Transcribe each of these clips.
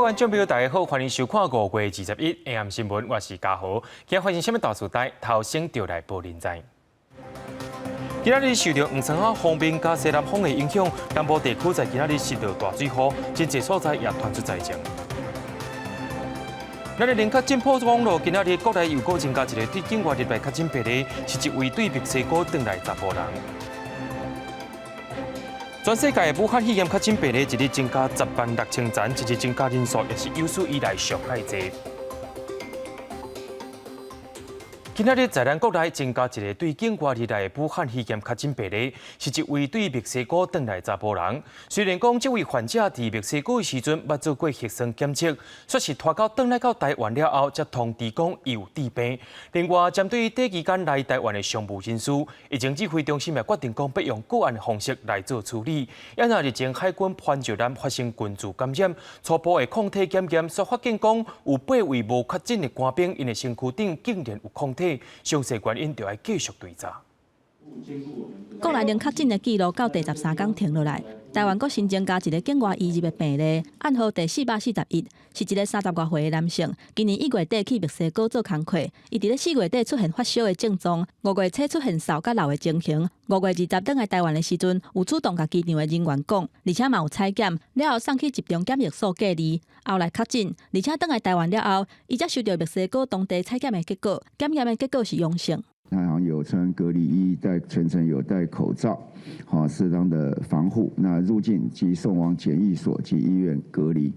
观众朋友，大家好，欢迎收看5月21 AM 新闻，我是嘉豪。今日发生什么大事代，头先就来报您知。今日受到黄山啊方面加西南风的影响，南部地区在今日受到大水雨，真侪所在也传出灾情。咱的零确诊破网络，今日国内又搁增加一个对境外入来确诊病例，是一位对墨西哥回来查甫人。全世界的武汉肺炎确诊病例一日增加106000人，一日增加人数也是有史以来上界多。今日在咱国内增加一个对境外而来的武汉肺炎确诊病例，是一位对墨西哥回来查甫人。虽然讲这位患者伫墨西哥的时阵捌做过核酸检测，说是拖到回来到台湾了后，才通知讲伊有致病。另外，针对短期间来台湾的商务人士，疫情指挥中心也决定讲要用个案的方式来做处理。因为日前海军潘石南发生群聚感染，初步的抗体检验所发现讲有8位无确诊的官兵，因的身躯顶竟然有抗体。详细原因就要继续追查。国内零确诊的记录到第13天停落来，台湾阁新增加一个境外移入的病例，暗号第441，是一个30多岁的男性，今年1月底去墨西哥做工课，伊伫咧4月底出现发烧的症状，5月初出现嗽甲流的情形，5月20回来台湾的时阵，有主动甲机场的人员讲，而且嘛有采检，了后送去集中检疫所隔离，后来确诊，而且回来台湾了后，伊才收到墨西哥当地采检的结果，检验的结果是阳性。他好像有穿隔离衣，全程有戴口罩，适当的防护。那入境及送往检疫所及医院隔离，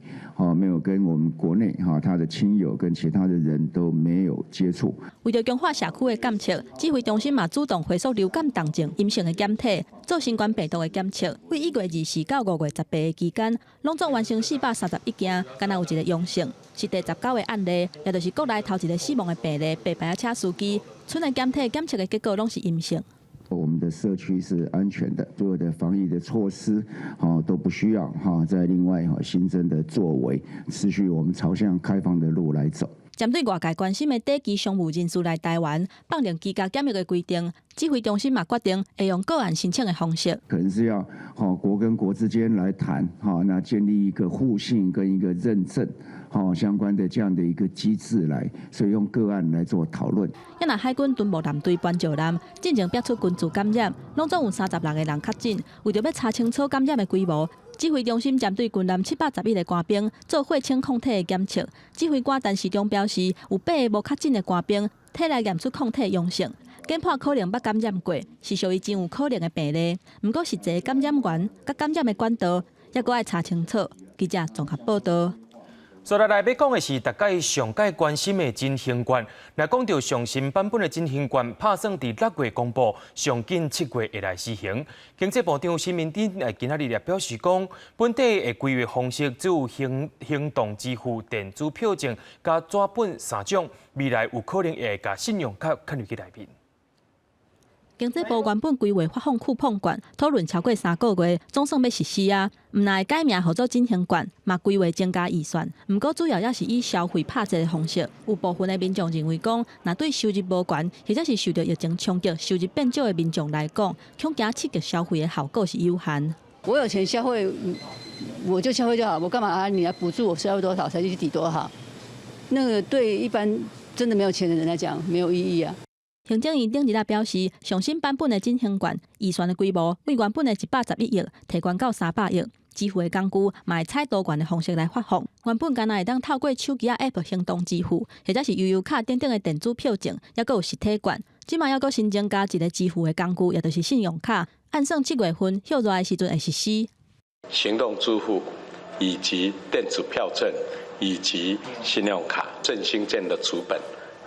没有跟我们国内他的亲友跟其他的人都没有接触。为着强化社区的检测，指挥中心嘛主动回溯流感当前阴性的检体，做新冠病毒的检测。为1月24到5月18的期间，拢总完成431件，敢若有一个阳性，是第19个案例，也就是国内头一个死亡的病例，白牌车司机。村的检体检测的结果拢是阴性。我们的社区是安全的，所有的防疫的措施都不需要再另外新增的作为，持续我们朝向开放的路来走。针对外界关心的短期商务人士来台湾放任居家检疫的规定，指挥中心嘛决定会用个案申请的方式，可能是要国跟国之间来谈那建立一个互信跟一个认证相关的这样的一个机制来，所以用个案来做讨论。因那海军巡逻舰队潘石南进前逼出群聚感染，拢总有36个人确诊，为着要查清楚感染的规模。指挥中心针对军舰711个官兵做血清抗体的检测，指挥官陈时中表示，有8个无确诊的官兵体内验出抗体阳性，检判可能捌感染过，是属于真有可能的病例。不过实际感染源甲感染的管道，也阁爱查清楚。记者综合报道。所来要讲的是大家上界关心的真行馆。来讲到上新版本的真行馆，打算伫6月公布，上近7月会来施行。经济部长陈明典今仔日也表示讲，本地的规划方式只有行动支付、电子票证加纸本3种，未来有可能会加信用卡嵌入去内面。经济部原本规划发放酷碰券，讨论超过3个月，总算要实施啊。毋但改名号做振兴券，嘛规划增加预算。毋过主要也是以消费拍折的方式。有部分的民众认为讲，若对收入无悬，或者是受到疫情冲击、收入变少的民众来讲，恐惊刺激消费的效果是有限。我有钱消费，我就消费就好，我干嘛你来补助我消费多少才去抵多少？那个对一般真的没有钱的人来讲，没有意义啊。行政院顶日表示，上新版本的振兴券预算的规模为原本的111亿提悬到300亿，支付的工具嘛会采多元的方式来发放。原本敢若会当透过手机App 行动支付，或者是悠游卡等等的电子票证，也阁有实体券。即卖还阁新增加一个支付的工具，也就是信用卡，按算7月份休热的时阵会实施。行动支付以及电子票证以及信用卡振兴券的主本。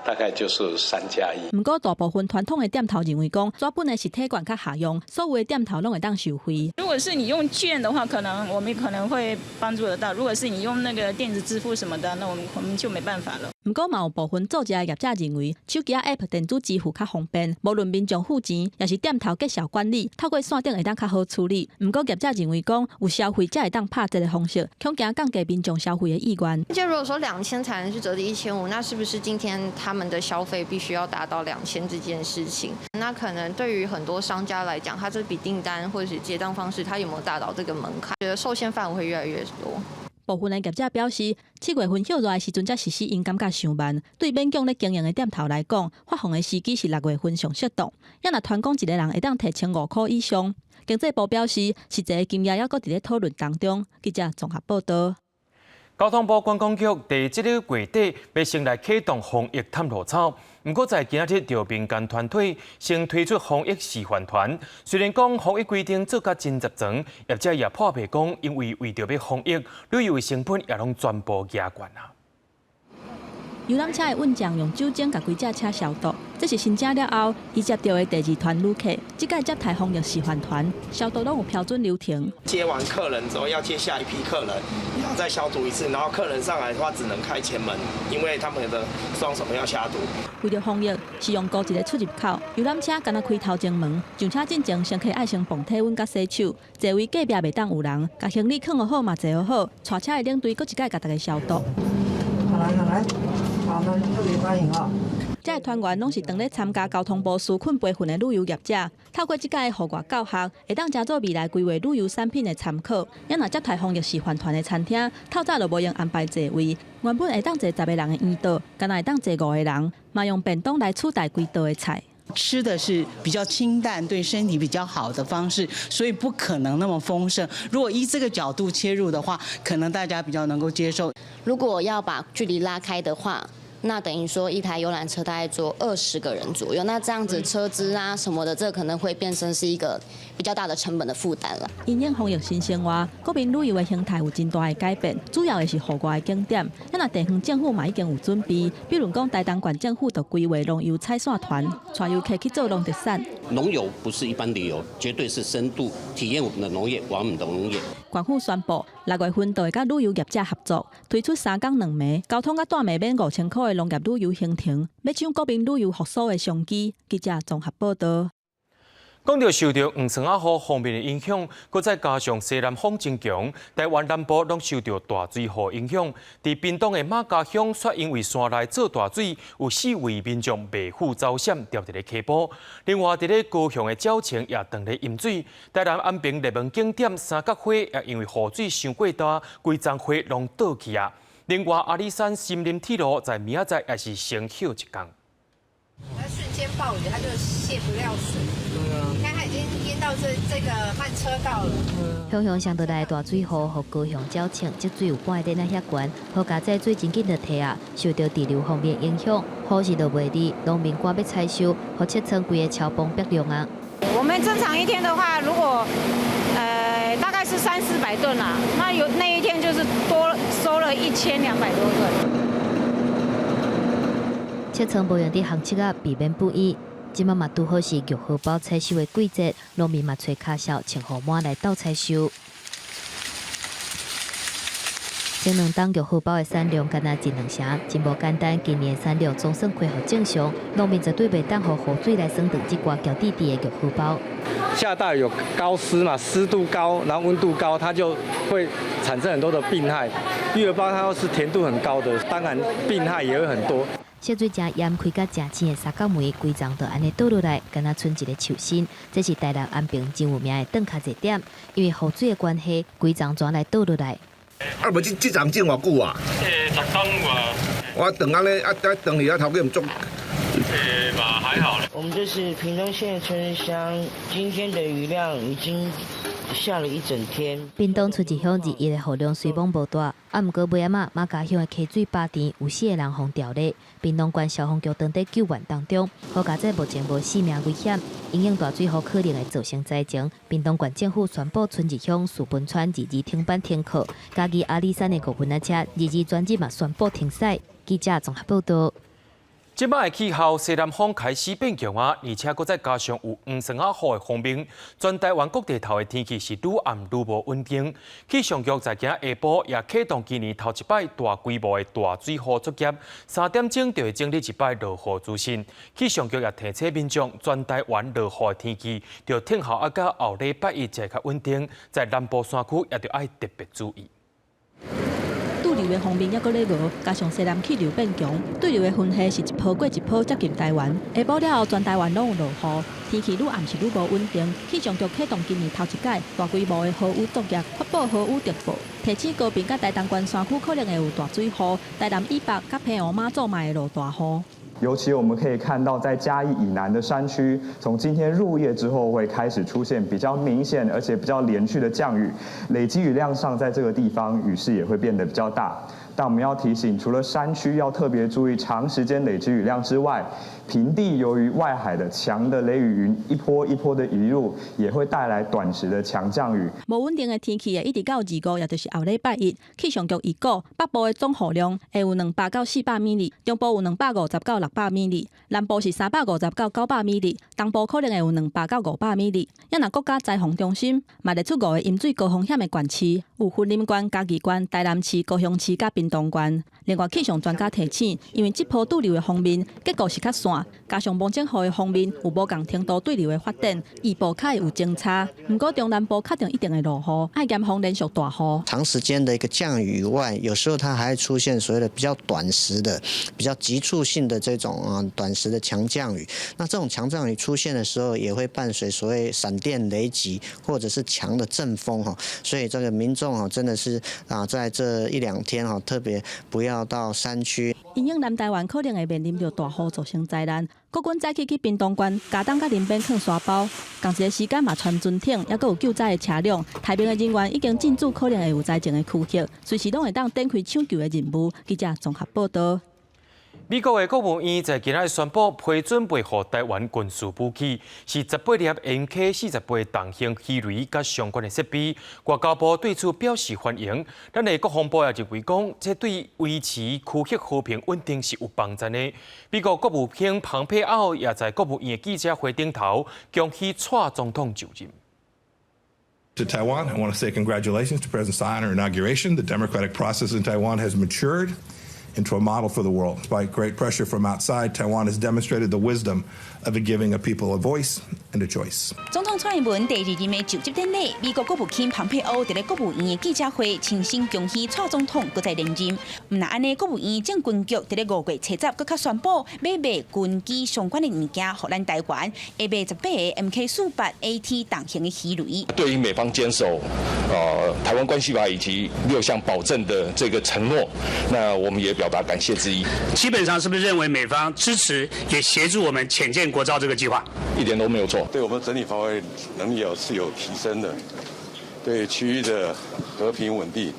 大概就是3+1。不过大部分传统的店头认为讲，纸本的实体券较下用，所有的店头拢会当收费。如果是你用券的话，我们可能会帮助得到；如果是你用那个电子支付什么的，那我们就没办法了。不过嘛有部分做业业者认为，手机App 电子支付较方便，无论民众付钱，也是店头结销管理，透过线顶会当较好处理。不过业者认为讲，有消费者会当拍折的方式，恐惊降低民众消费的意愿。就如果说2000才能去折抵1500，那是不是今天他们的消费必须要达到2000这件事情？那可能对于很多商家来讲，他这笔订单或者是结账方式，他有没有达到这个门槛？觉得受限范围会越来越多。部分的业者表示，7月份休热的时阵才实施，因感觉伤慢。对勉强咧经营的店头来讲，发放的时机是6月份上适当。也若团工一个人会当摕1500块以上。经济部表示，实际的金额还阁伫咧讨论当中。记者综合报道。交通部观光局第这个月底要先来启动防疫探路草，不过在今仔日，就民间团体先推出防疫示范团。虽然讲防疫规定做甲真十全，业者也破病讲，因为着要防疫，旅游的成本也拢全部加悬啊。游览车的运将用酒精甲规只车消毒，这是新增了后，伊接到的第2团旅客。这届接待防疫示范团消毒拢有标准流程。接完客人之后，要接下一批客人，要再消毒一次。然后客人上来的话，只能开前门，因为他们的双手要消毒。为了防疫，是用高一个出入口，游览车敢若开头前门，上车进前先客爱先碰体温甲洗手，座位隔壁袂当有人，甲行李放好嘛坐好，带车的领队搁一届甲大家消毒。好来。好，那特别欢迎啊！这些团员拢是当咧参加交通部纾困培训的旅游业者，透过这届的户外教学，会当加做未来规划旅游产品的参考。也若接待防疫示范团的餐厅，透早就无用安排座位，原本会当坐10个人的圆桌，敢若会当坐5个人，嘛用便当来取代规桌的菜。吃的是比较清淡，对身体比较好的方式，所以不可能那么丰盛。如果依这个角度切入的话，可能大家比较能够接受。如果要把距离拉开的话，那等于说一台游览车大概坐20个人左右，那这样子车资啊什么的，这可能会变成是一个比较大的成本的负担了。因应防疫新生活，国民旅游的形态有真大的改变，主要的是户外的景点。那地方政府嘛已经有准备，比如讲台东县政府就规划农游采线团，带游客去做农特产。农游不是一般旅游，绝对是深度体验我们的农业，玩我们的农业。县府宣布，6月份就会甲旅游业者合作，推出3天2暝，交通甲带暝免5000块的农业旅游行程，要抢国民旅游复苏的商机。记者综合报道。讲到受到黄川雨方面的影响，搁再加上西南风真强，台湾南部拢受到大水雨影响。伫屏东的马家乡，却因为山内做大水，有4位民众被赴遭险，掉伫咧溪埔。另外，伫咧高雄的沼青也断咧淹水。台南安平热门景点三角花也因为雨水伤过大，规丛花拢倒去啊。另外，阿里山森林铁路在明仔载也是先休一天。它瞬间暴雨，它就泄不了水。你看它已经淹到这个慢车道了。雄雄上倒来大水雨，和高雄沼青积水有半点那遐悬，好加在水真紧就退啊，受到地流方面影响，雨势就袂离，农民赶要采收，和切成规个桥崩逼量啊。我们正常一天的话，如果大概是300-400吨啦，那一天就是多收了1200多吨。切成无用的航七啊，避免不易。即马嘛拄好是玉荷包采收的季节，农民嘛找卡销穿雨满来斗采收。前2档玉荷包的产量敢若1、2成，真无简单。今年产量总算恢复正常，农民绝对袂当予雨水来损断这挂脚底底的玉荷包。下大雨有高湿嘛，湿度高，然后温度高，它就会产生很多的病害。玉荷包它又是甜度很高的，当然病害也会很多。涉水正淹开甲正深的三角梅，规丛就安尼倒落来，敢若剩一个树身。这是台南安平真有名的顿卡热点，因为雨水的关系，规丛全来倒落来。啊，无这丛种偌久啊？10天吧。我等安尼等你头家唔种。吧，还好。我们这是屏东县春日乡，今天的雨量已经下了一整天。屏东春日乡2日的雨量虽然无大，毋过尾仔马家乡的溪水坝田有4个人互掉咧。屏东县消防局当在救援当中，好加在目前无性命危险。因应大水雨可能会造成灾情，屏东县政府宣布春日乡树本川2日停班停课，嘉义阿里山的5分仔车2日专日嘛宣布停驶。记者综合报道。即摆的气候，西南风开始变强啊，而且搁再加上有黄霜啊雨的锋面，全台湾各地头的天气是愈暗愈无稳定。气象局在今下晡也启动今年头一摆大规模的大水雨作业，3点钟就会经历一摆落雨资讯。气象局也提醒民众，全台湾落雨的天气，就听候啊到后礼拜1才较稳定，在南部山区也着爱特别注意。流流的方面还阁咧无，加上西南气流变强，对流的分析是一波过一波接近台湾。下晡了后，全台湾拢有落雨，天气愈暗是愈无稳定。气象局启动今年头一届大规模的豪雨作业，确保豪雨直报。提醒高屏甲台东关山区可能会有大水雨，台南以北甲澎湖马祖嘛会落大雨。尤其我们可以看到，在嘉义以南的山区，从今天入夜之后，会开始出现比较明显而且比较连续的降雨，累积雨量上在这个地方雨势也会变得比较大。但我们要提醒，除了山区要特别注意长时间累积雨量之外，平地由于外海的强的雷雨云一波一波的移入，也会带来短时的强降雨。无稳定的天气会一直到25，也就是后礼拜一。气象局预估，北部的总雨量会有200到400米里，中部有250到600米里，南部是350到900米里，东部可能会有200到500米里。也若国家灾防中心嘛列出5个淹水高风险的县市，有云林县、嘉义县、台南市、高雄市甲屏东县。另外，气象专家提醒，因为这波对流的方面结构是较散，加上望景河的方面有无共程度对流的发展，预报较有增差。不过中南部确定一定会落雨，爱严防连续大雨。长时间的一个降雨以外，有时候它还会出现所谓的比较短时的、比较急促性的这种短时的强降雨。那这种强降雨出现的时候，也会伴随所谓闪电、雷击或者是强的阵风哈。所以这个民众真的是在这1-2天特别不要到山区。因应南台湾可能会面临着大雨造成灾难，国军早起去屏东县、嘉东甲林边放沙包，同一个时间嘛传军艇，也阁有救灾的车辆。台边的人员已经进驻可能会有灾情的区域，随时拢会当展开抢救的任务。记者综合报道。美国的国务院在今日宣布批准配合台湾军事武器，是18粒 MK-48重型鱼雷甲相关的设备。外交部对此表示欢迎。咱的国防部也认为讲，这对维持区域和平稳定是有帮助的。美国国务卿蓬佩奥也在国务院的记者会顶头恭喜蔡总统就任。To Taiwan, I want to say congratulations to President Tsai on her inauguration. The democratic process in Taiwan has matured into a model for the world. Despite great pressure from outside, Taiwan has demonstrated the wisdom of giving a people a voice and a choice. 总统蔡英文第2任的就职典礼，美国国务卿蓬佩奥在国务院的记者会亲身恭喜蔡总统搁在连任。唔那安尼，国务院政军局在5月7日搁较宣布，要卖军机相关的物件予咱台湾，会卖18个 MK-48AT 重型的鱼雷。对于美方坚守台湾关系法以及6项保证的这个承诺，那我们也表达感谢之意。基本上是不是认为美方支持也协助我们潜舰国造这个计划？一点都没有错。对我们整体防卫能力是有提升的，对区域的和平稳定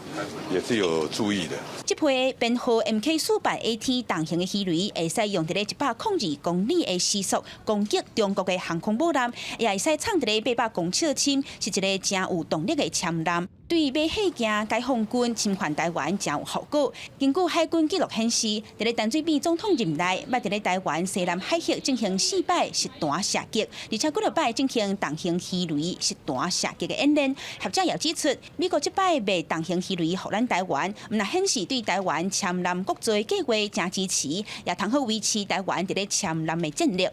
也是有注意的。这批编号 MK-48AT 重型的鱼雷，会使用伫102公里的时速攻击中国的航空母舰，也会使创伫800公尺深，是一个真有动力的潜舰。对马海舰解放军侵犯台湾真有后果。根据海军记录显示，伫陈水扁总统任内，捌伫台湾西南海峡进行4摆实弹射击，而且几落摆进行重型鱼雷实弹射击的演练。学者也指出，美国这摆卖重型鱼雷予咱台湾，唔那显示对台湾潜舰国造计划真支持，也同好维持台湾伫潜舰的战力。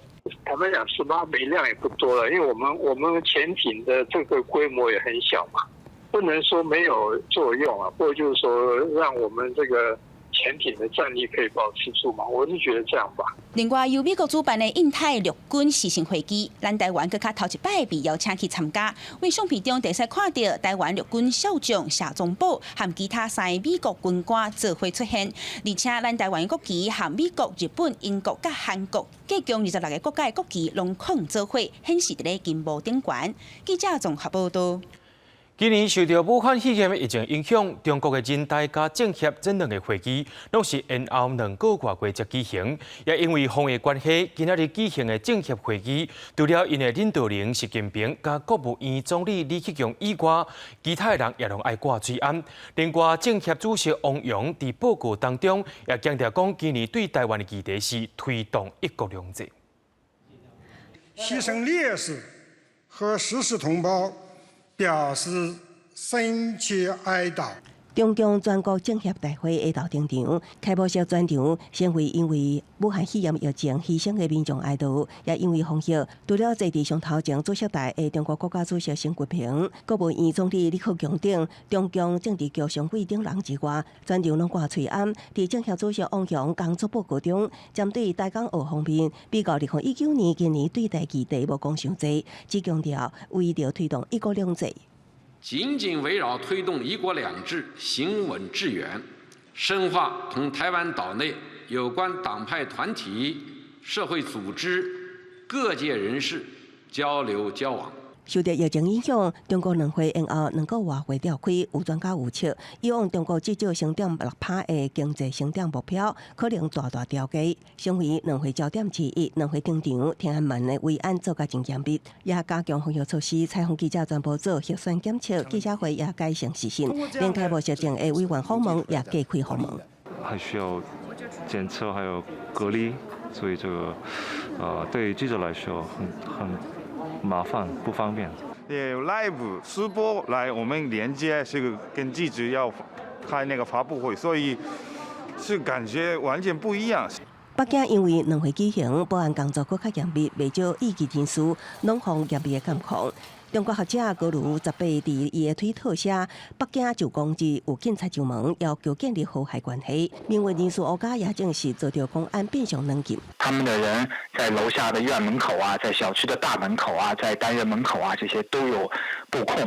坦白讲，18枚量也不多了，因为我们潜艇的这个规模也很小嘛。不能说没有作用啊，或者就是说让我们这个潜艇的战力可以保持住嘛，我是觉得这样吧。另外，由美国主办的印太陆军视讯会议，咱台湾搁较头一摆被邀请去参加。为相片中，会使看到台湾陆军少将谢宗宝和其他3个美国军官做伙出现，而且咱台湾国旗和美国、日本、英国甲韩国计共26个国家的国旗拢控做伙，显示伫金幕顶悬。记者综合报道。今年受到武汉肺炎的疫情影响，中国的人大加政协这2个会议，拢是延后2个月过才举行。也因为防疫关系，今日举行的政协会议，除了因的领导人习近平加国务院总理李克强以外，其他的人也拢爱挂水安。另外，政协主席汪洋在报告当中也强调讲，今年对台湾的议题是推动一国两制。牺牲烈士和逝世同胞表示深切哀悼。中共全国政协大会下昼登场，开幕式全场先为因为武汉肺炎疫情牺牲的民众哀悼，也因为防疫，除了坐伫上头前主席台的中国国家主席习近平、国务院总理李克强等中共政治局常委等人之外，全场拢挂翠暗。伫政协主席王强工作报告中，针对大港澳方面，比较2019年今年对待议题无讲伤济，只强调为着推动一国两制。紧紧围绕推动一国两制行稳致远，深化同台湾岛内有关党派团体、社会组织、各界人士交流交往。受到疫情影响，中国两会延后2个月会召开，有专家预测，以往中国至少成长6%的经济成长目标，可能大大调低。上回两会焦点之一，两会登场，天安门的维安做甲真严密，也加强防疫措施。采访记者全部做核酸检测，记者会也改成实行，连开幕式前的委员访问也加开访问。还需要检测，还有隔离，所以这个对记者来说很麻烦不方便。也有 live 直播来我们连接，这个跟记者要开那个发布会，所以是感觉完全不一样。北京因为两会举行，保安工作更加严密，未少异己人士拢防严密的监控。中国学者高卢18伫伊的推特写，北京就公之有警察上门，要求建立和谐关系。民运人士欧家也证实，遭到公安变相软禁。他们的人在楼下的院门口啊，在小区的大门口啊，在单元门口啊，这些都有布控。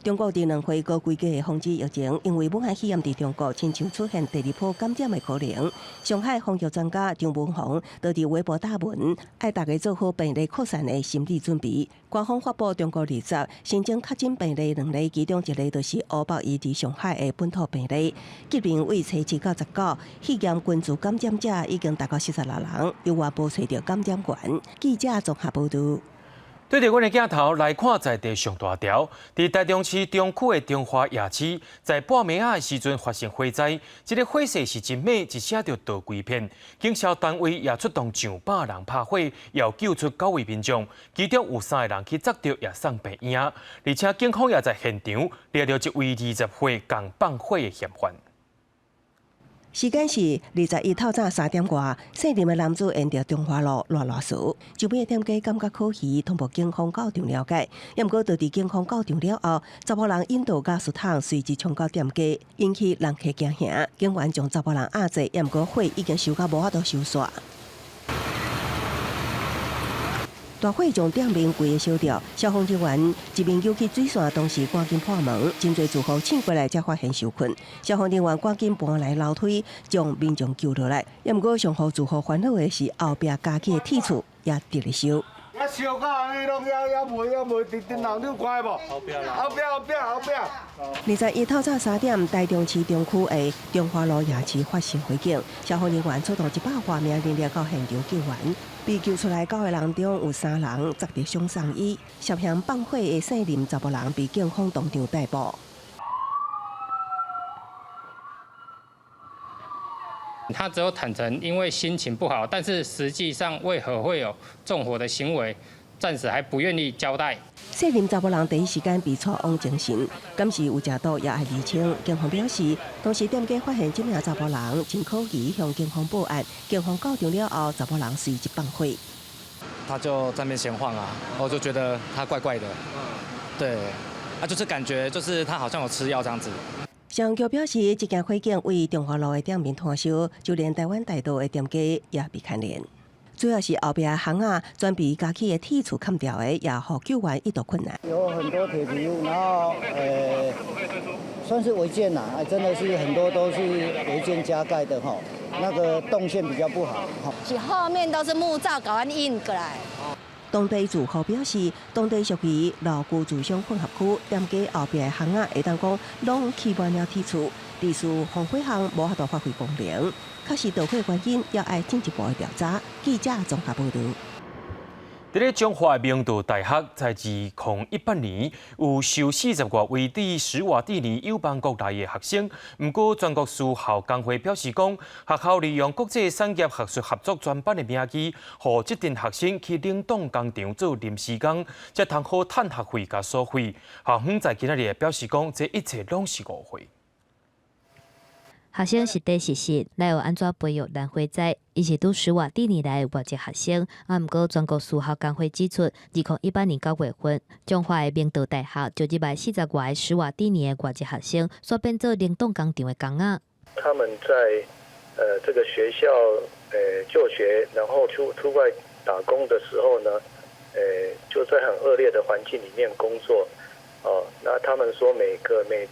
中国伫两会高规格的防治疫情，因为武汉肺炎伫中国亲像出现第2波感染的可能。上海防疫专家张文宏就伫微博打文，爱大家做好病例扩散的心理准备。官方发布中国20新增确诊病例2例，其中1例就是乌北伊伫上海的本土病例。吉林为初7到19，肺炎群组感染者已经达到46人，另外无找到感染源。记者综合报道。对着阮的镜头来看，在地上大条，伫台中市中区的中华夜市，在半暝仔的时阵发生火灾。这个火势是真美，一写着倒规片。警消单位也出动上百人拍火，要救出9位民众，其中有3个人去抓到也送病院，而且警方也在现场抓到一位20岁共放火的嫌犯。时间是21透早3点外，姓林的男子沿着中华路乱说，周边的店家感觉可疑，通报警方到场了解。也毋过，到伫警方到场了后，查某人引导驾驶桶随即冲到店家，引起人客惊吓。警员将查某人压制，也毋过火已经收到无法度收煞。大火将店面规个烧掉，消防人员一面游去水线，同时赶紧破门，真侪住户醒过来才发现受困。消防人员赶紧搬来楼梯，将民众救落来。也毋过，上互住户烦恼的是后壁家己的铁厝也直咧烧。烧到安尼拢也袂直人你有看无？后壁。21透早3点，台中市中区的中华路夜市发生火警，消防人员出动100多名人力到现场救援。被救出来9个人中有3人扎着伤送医，涉嫌放火的姓林查某人被警方当场逮捕。他只有坦诚因为心情不好，但是实际上为何会有纵火的行为，暂时还不愿意交代。姓林查某人第一时间被带往精神，敢是有食毒也爱厘清。警方表示，当时店家发现这名查某人真可疑，向警方报案。警方到场了后，查某人随即放火。他就在那边闲晃啊，我就觉得他怪怪的。对，就是感觉就是他好像有吃药这样子。消防局表示，这件火警为中华路的店面摊烧，就连台湾大道的店家也被牵连。主要是后边的巷啊，专被家己的铁厝砍掉的，也互救援一度困难。有很多铁皮屋，然后算是违建呐，真的是很多都是违建加盖的哈，那个动线比较不好。是后面都是木造，搞完印过来。当地住户表示，当地属于老居住商混合区，店家后边的巷啊，会当讲拢砌满了铁厝，地势防火巷无法度发挥功能。确实导火原因要爱进一步的调查。记者综合报道。伫咧中华明道大学，在2018年有受40多位伫史瓦蒂尼友邦国内的学生，不过全国私校工会表示讲，学校利用国际产业学术合作专班的名义，互这阵学生去冷冻工厂做临时工，才通好趁学费甲所费。校方在今仔日表示讲，这一切拢是误会。学生实地实习，来有安怎培育咱会在？伊是拄施瓦蒂尼来的外籍学生，毋过全国数学工会指出，2018年9月份，中华的明道大学就入来40外个施瓦蒂尼的外籍学生，所变做冷冻工厂的工仔。他们在这个学校就学，然后出外打工的时候呢，就在很恶劣的环境里面工作。那他们说每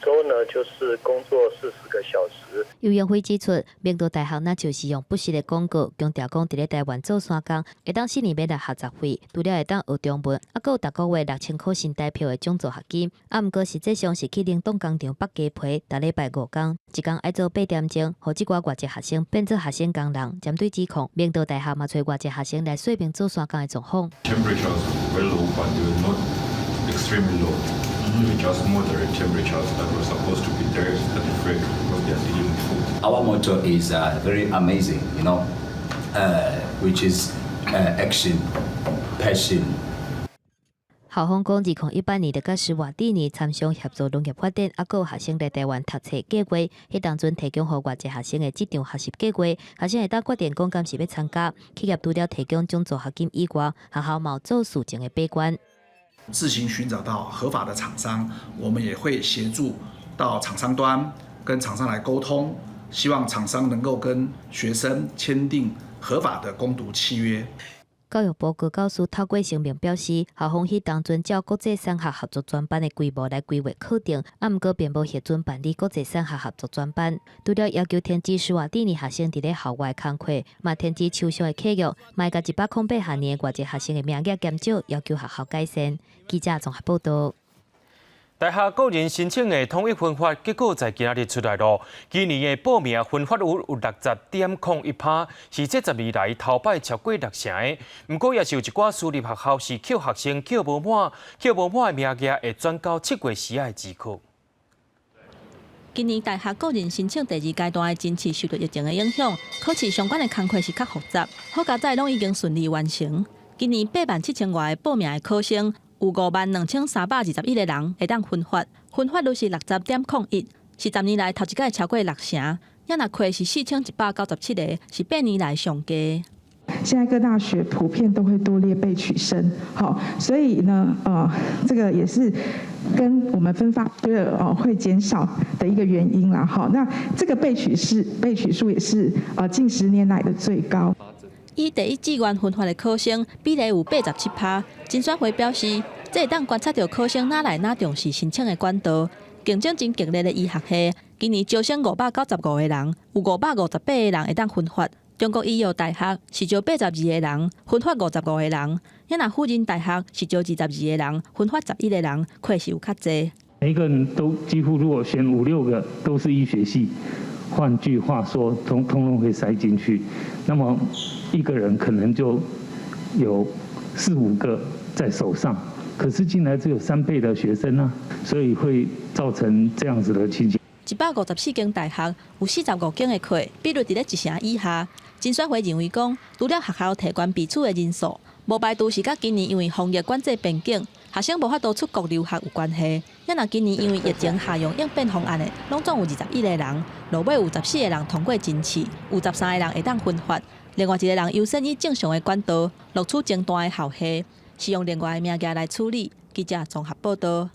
周呢就是工作40个小时。游泳会指出，明道大学那就是用不实的广告，强调讲伫咧台湾做山工，会当4年要来学杂费，除了会当学中文，还有逐个月6000块新台票的奖助学金。毋过实际上是去冷冻工厂剥鸡皮，逐礼拜5工，一工要做8点钟，互即寡外籍学生变做学生工人。针对指控，明道大学嘛找外籍学生来说明做山工的状况。Temperatures were low, but they were not extremely low. Just moderate temperatures that were supposed to be there at the break because they are dealing with food. Our motto is very amazing, which is action, passion. 校方讲，2018年到施瓦蒂尼参详协助农业发展，还有学生来台湾读册计划，迄当阵提供予外籍学生的这场学习计划，学生会当决定讲敢是要参加。企业除了提供奖助学金以外，学校嘛做事情的把关。自行寻找到合法的厂商，我们也会协助到厂商端跟厂商来沟通，希望厂商能够跟学生签订合法的攻读契约。教育部高教师透过声明表示，校方迄当阵照国际产学合作专班的规模来规划课程，毋过并无核准办理国际产学合作专班。除了要求停止施瓦蒂尼学生伫咧校外工课，嘛停止抽象的契约，嘛甲108学年的外籍学生的名额减少，要求学校改善。记者综合报道。大学个人申请的统一分发结果在今日出来咯。今年的报名分发率有60.01%，是这10年来头摆超过6成的。不过也是有一寡私立学校是扣学生扣无满的名额会转到7月时的资课。今年大学个人申请第2阶段的甄试受到疫情的影响，考试相关的工课是较复杂，好佳在拢已经顺利完成。今年87000外的报名的考生。有52321个人会当分发，分发率是60.01%，是10年来头一届超过6成。也若亏是4197个，是8年来上低。现在各大学普遍都会多列备取生，好，所以呢，这个也是跟我们分发会减少的一个原因啦。好，那这个备取数也是近10年来的最高。以第1志愿分发的考生比例有87%，甄选会表示，这会当观察到考生哪来哪重视申请的管道。竞争真激烈的医学系，今年招生595个人，有558个人会当分发。中国医药大学是招82个人，分发55个人。也若辅仁大学是招22个人，分发11个人，亏是有较济。每一个人都几乎如果选5、6个都是医学系。换句话说，通通会塞进去，那么一个人可能就有4、5个在手上，可是进来只有3倍的学生啊，所以会造成这样子的情形。154间大学有45间的课，比率伫咧1成以下。甄选会认为讲，除了学校提悬彼此的人数，无排除是甲今年因为防疫管制边境，学生无法度出国留学有关系。也若今年因为疫情下用应变方案的，拢总有21个人，落尾有14个人通过甄试，有13个人会当分发，另外1个人优先以正常的管道录取前段的校系，是用另外的名额来处理。记者综合报道。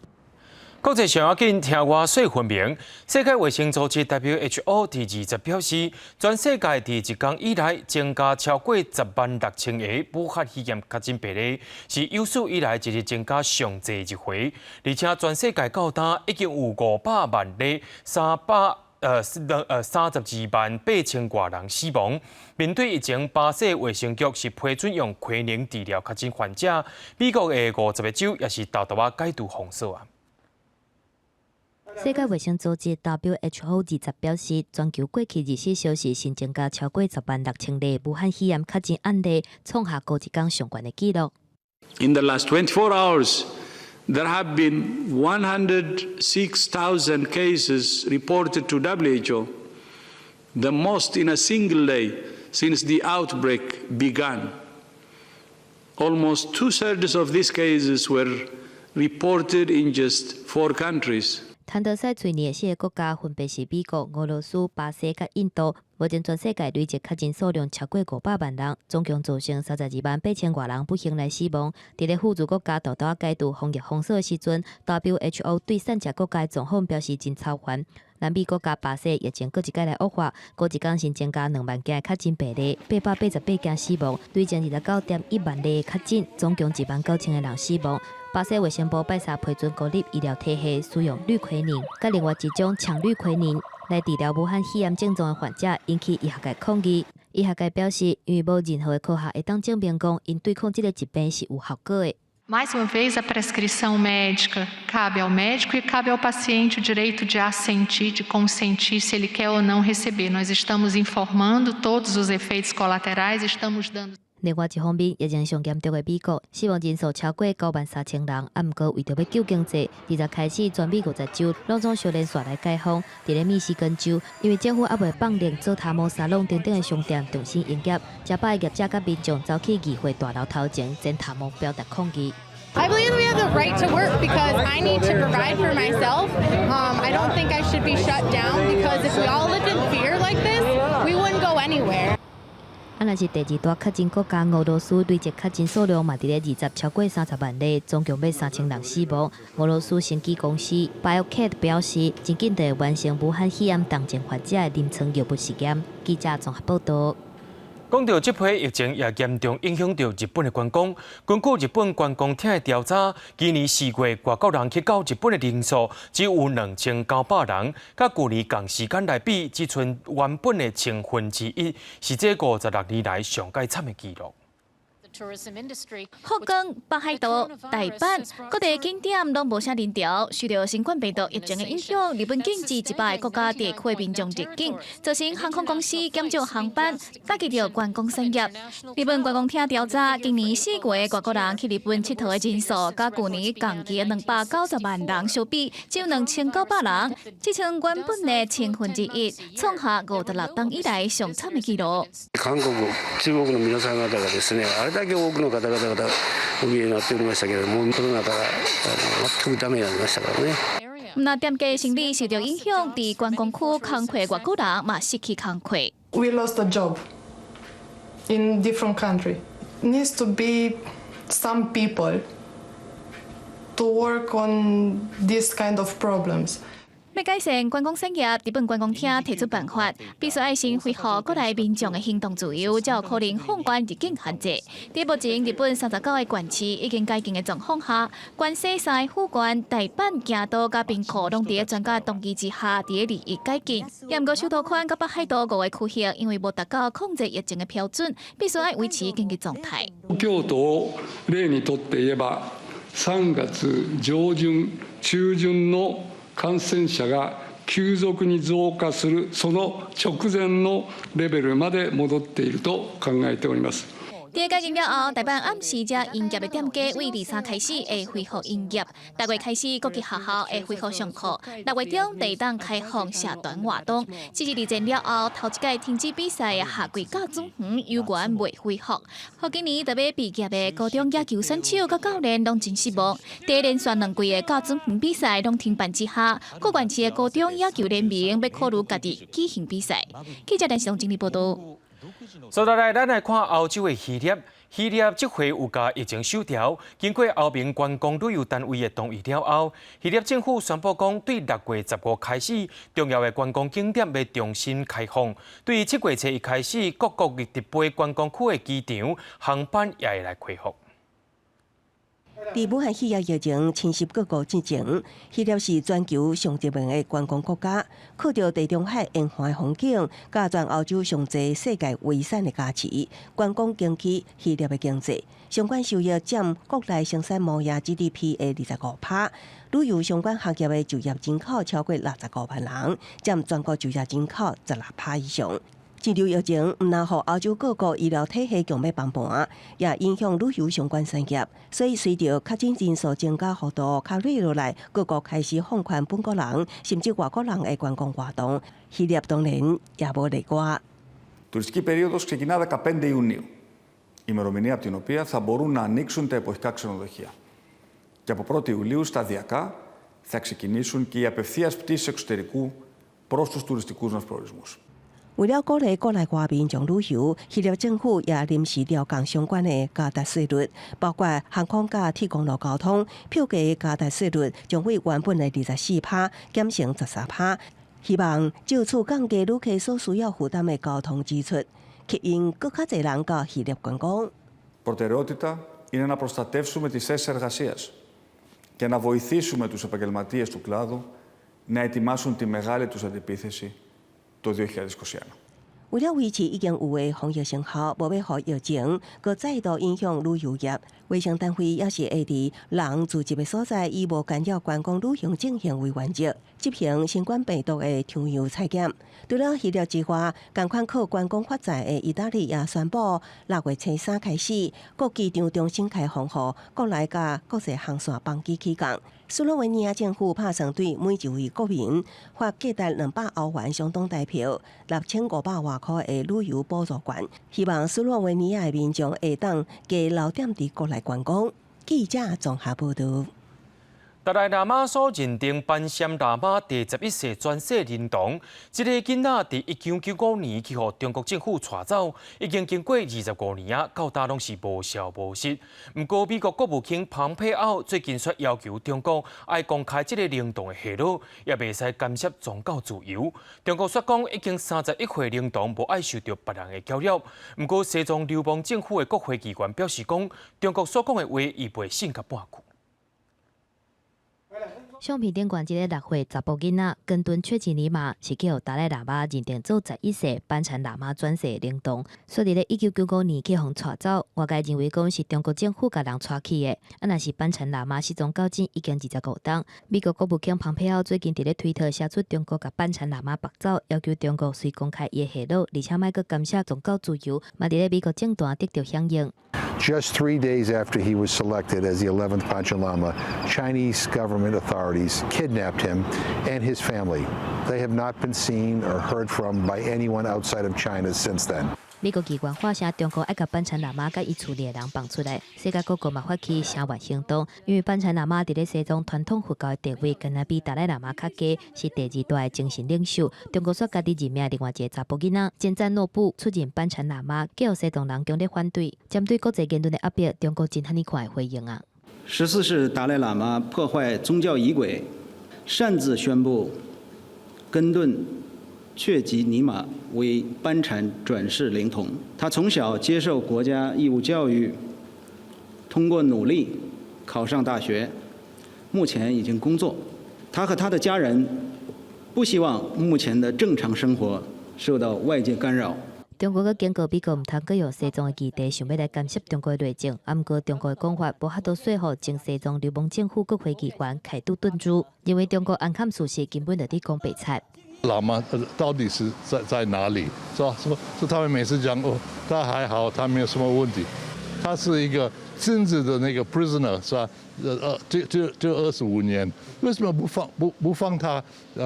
国际上要紧，听我说分明。世界卫生组织 WHO 第20表示，全世界第1天以来增加超过106000个武汉肺炎确诊病例，是有史以来一日增加上济一回。而且全世界到今已经有500万例328000多人死亡。面对疫情，巴西卫生局是批准用奎宁治疗确诊患者。美国的50个州也是豆豆解除封锁啊。世界卫生组织 WHO 20表示，全球过去24小时新增加超过106000例武汉肺炎确诊案例，创下高一天上悬的纪录。In the last 24 hours, there have been 106,000 cases reported to WHO, the most in a single day since the outbreak began. Almost 2/3 of these cases were reported in just 4 countries. 谭德赛去年4个国家分别是美国、俄罗斯、巴西甲印度。目前全世界累计确诊数量超过500万人，总共造成32万8千多人不幸来死亡。伫咧富裕国家大大解除防疫封锁的时阵 ，WHO 对产食国家的状况表示真操烦。南美国家巴西疫情搁一届来恶化，过一天新增加2万件确诊病例，888件死亡，累计29.1万例确诊，总共19000个人死亡。巴西卫生部拜三批准国立医疗体系使用氯喹宁，甲另外一种羟氯喹宁来治疗武汉肺炎症状的患者，引起医学界抗议。医学界表示，因为无任何的科学会当证明讲，因对抗这个疾病是有效果的。Mais uma vez, a prescrição médica cabe ao médico e cabe ao paciente o direito de assentir, de consentir se ele quer ou não receber. Nós estamos informando todos os efeitos colaterais, estamos dando. 另外一方面，疫情上严重的美国，死亡人数超过93000人。啊，毋过为着要救经济，20开始，全美50州拢总小连续来解封。伫咧密西根州，因为政府还未放令做塔摩沙龙等等的商店重新营业，加百业者甲民众走去议会大楼头前前塔摩表达抗议。I believe we have the right to work because I need to provide for myself. I don't think I should be shut down because if we all lived in fear like this, we wouldn't go anywhere. 啊，若是第二大确诊国家俄罗斯累计确诊数量嘛，伫咧超过30万例，总共要3000人死亡。俄罗斯生技公司 BioNTech 表示，真紧地完成武汉肺炎重症患者的临床药物试验。记者综合报道。讲到这批疫情也严重影响到日本的观光。根据日本观光厅的调查，今年4月外国人去到日本的人数只有2900人，甲去年同时间来比，只剩原本的1/1000，是这56年来上界惨的纪录。福冈、北海道、大阪各地景点拢无啥人潮，受到新冠病毒疫情的影响，日本禁止100个国家地区的民众入境，造成航空公司减少航班，打击到观光产业。日本观光厅调查，今年4月外国人去日本佚佗的人数，甲去年同期的290万人相比，只有2900人，只剩原本的1/1000，创下56年以来上惨的纪录。韓国、中国の皆さん方がですね、あれだけ多くの方々がお見えになっておりましたけれども、コロナから全くダメになりましたからね。那店家生理受到影响，伫观光区工课外国人嘛失去工课。We lost a job in different country. Needs to be some people to work on this kind of problems. 要改善观光产业，日本观光厅提出办法，必须要先恢复国内民众的行动自由，才有可能放宽入境限制。伫目前日本39个县市已经解禁的状况下，关西、福冈、大阪、京都甲兵库拢伫咧专家同意之下，伫咧利益解禁。也毋过首都圈甲北海道5个区域，因为无达到控制疫情的标准，必须要维持紧急状态。京都を例にとって言えば、3月上旬、中旬の感染者が急速に増加するその直前のレベルまで戻っていると考えております。第解禁了后，大阪暗时才营业的店家为23开始会恢复营业，8月开始各级学校会恢复上课，6月中第当开放社团活动。只是2了后，头一届停止比赛的夏季甲总园有缘未恢复，和今年特别毕业的高中野球选手甲教练拢真失望。第连续2季的甲总园比赛拢停办之下，各县市的高中野球联盟要考虑家己举行比赛。记者陈世龙整理报道。接下来，咱来看欧洲的希腊。希腊这回有甲疫情收调，经过欧盟观光旅游单位的同意了后，希腊政府宣布讲，对6月15开始，重要的观光景点要重新开放。对7月初1开始，各国直飞观光区的机场航班也会来恢复。伫武汉肺炎疫情侵袭各国之前，希腊是全球上知名的观光国家，靠着地中海沿海风景，甲全欧洲上侪世界遗产的加持，观光经济希腊的经济相关收入占国内生产贸易 GDP 的25%，旅游相关行业的就业人口超过65万人，占全国就业人口16%以上。治疗疫情毋但互欧洲各国医疗体系强要崩盘，也影响旅游相关产业。所以，随着确诊人数增加幅度较锐落来，各国开始放宽本国人甚至外国人的观光活动。希腊当然也无例外。Τουριστική περίοδος ξεκινά 15 Ιουνίου, ημερομηνία από την οποία θα μπορούν να ανοίξουν τα εποχικά ξενοδοχεία. Και από 1η Ιουλίου σταδιακά θα ξεκινήσουν και οι απευθείας πτήσεις εξωτερικού προς τους τουριστικούς μας προορισμούς. 为了鼓励国内外民众旅游，希腊政府也临时调降相关的加值税率，包括航空甲铁公路交通票价加值税率将为原本的24%减成13%，希望就此降低旅客所需要负担的交通支出，吸引更较侪人到希腊观光。Προτεραιότητα είναι να προστατεύσουμε τις θέσεις εργασίας και να βοηθήσουμε τους επαγγελματίες του κλάδου να ετοιμάσουν τη μεγάλη τους αντεπίθεση το 2021. 为了维持已经有的防疫成效，无要予疫情搁再度影响旅游业，卫生单位也是会伫人聚集的所在，以无干扰观光旅行进行为原则，执行新冠病毒的抽样采检。除了希腊之外，同款靠观光发财的意大利也宣布6月初3开始，各机场重新开放后，国内甲国际航线班机起降。斯洛文尼亚政府打算对每一位国民发价值200欧元相当代表6500外块的旅游补助券，希望斯洛文尼亚的民众会当加留点伫国内观光。记者综合报道。达赖喇嘛所认定班禅喇嘛第11世转世灵童，这个囡仔伫1995年去互中国政府带走，已经经过25年啊，到大拢是无消无息。不过，美国国务卿蓬佩奥最近却要求中国爱公开这个灵童的下落，也袂使干涉宗教自由。中国说讲已经31岁灵童无爱受到别人的搅扰。不过，西藏流亡政府的国会议员表示讲，中国所讲的话，伊袂信甲半句。相片顶悬一个6岁查甫囡仔，跟敦确吉尼玛是去互达赖喇嘛认定做11世班禅喇嘛转世灵童，所以咧1995年去互带走，外界认为讲是中国政府甲人带去的。若是班禅喇嘛失踪到今已经25天，美国国务卿蓬佩奥最近伫咧推特写出中国甲班禅喇嘛绑走，要求中国随公开伊的下落，而且莫阁干涉宗教自由，嘛伫咧美国政坛得到响应。Just 3 days after he was selected as the 11th Panchen Lama, Chinese government authorities kidnapped him and his family. They have not been seen or heard from by anyone outside of China since then. 美国机关发声，中国爱甲班禅喇嘛甲伊厝里的人放出来，世界各国嘛发起声援行动。因为班禅喇嘛伫咧西藏传统佛教的地位，敢若比达赖喇嘛较低，是第2大的精神领袖。中国说家己任命另外一个查甫囡仔坚赞诺布出任班禅喇嘛，叫西藏人强烈反对。针对国际言论的压迫，中国真罕尼快回应啊！14世达赖喇嘛破坏宗教仪轨，擅自宣布根顿确吉尼玛为班禅转世灵童。他从小接受国家义务教育，通过努力考上大学，目前已经工作。他和他的家人不希望目前的正常生活受到外界干扰。中国佮警告美国唔通佮用西藏的议题想要来干涉中国的内政，不过中国的讲法无法度说服前西藏流亡政府国会议员开杜顿珠，因为中国暗含事实根本就伫讲白菜。喇嘛到底是在哪里？是吧？是他们每次讲哦，他还好，他没有什么问题。他是一个政治的那个 prisoner， 是吧？就25年，为什么不放他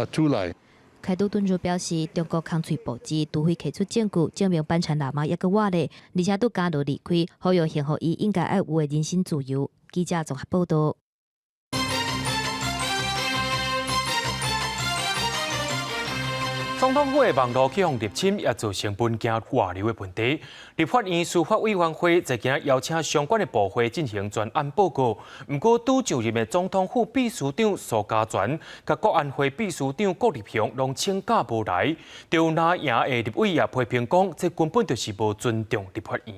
出来？开杜顿珠表示，中国空嘴报纸除非提出证据证明班禅喇嘛抑个活咧，而且都加入离开，呼吁幸福伊应该爱有的人身自由。记者综合报道。总统府的网络起用入侵，也造成文件外流的问题。立法院司法委员会在今日邀请相关的部会进行专案报告。不过，拄就任的总统府秘书长苏家全、甲国安会秘书长郭立雄拢请假无来，就拿赢的立委也批评讲，这根本就是无尊重立法院。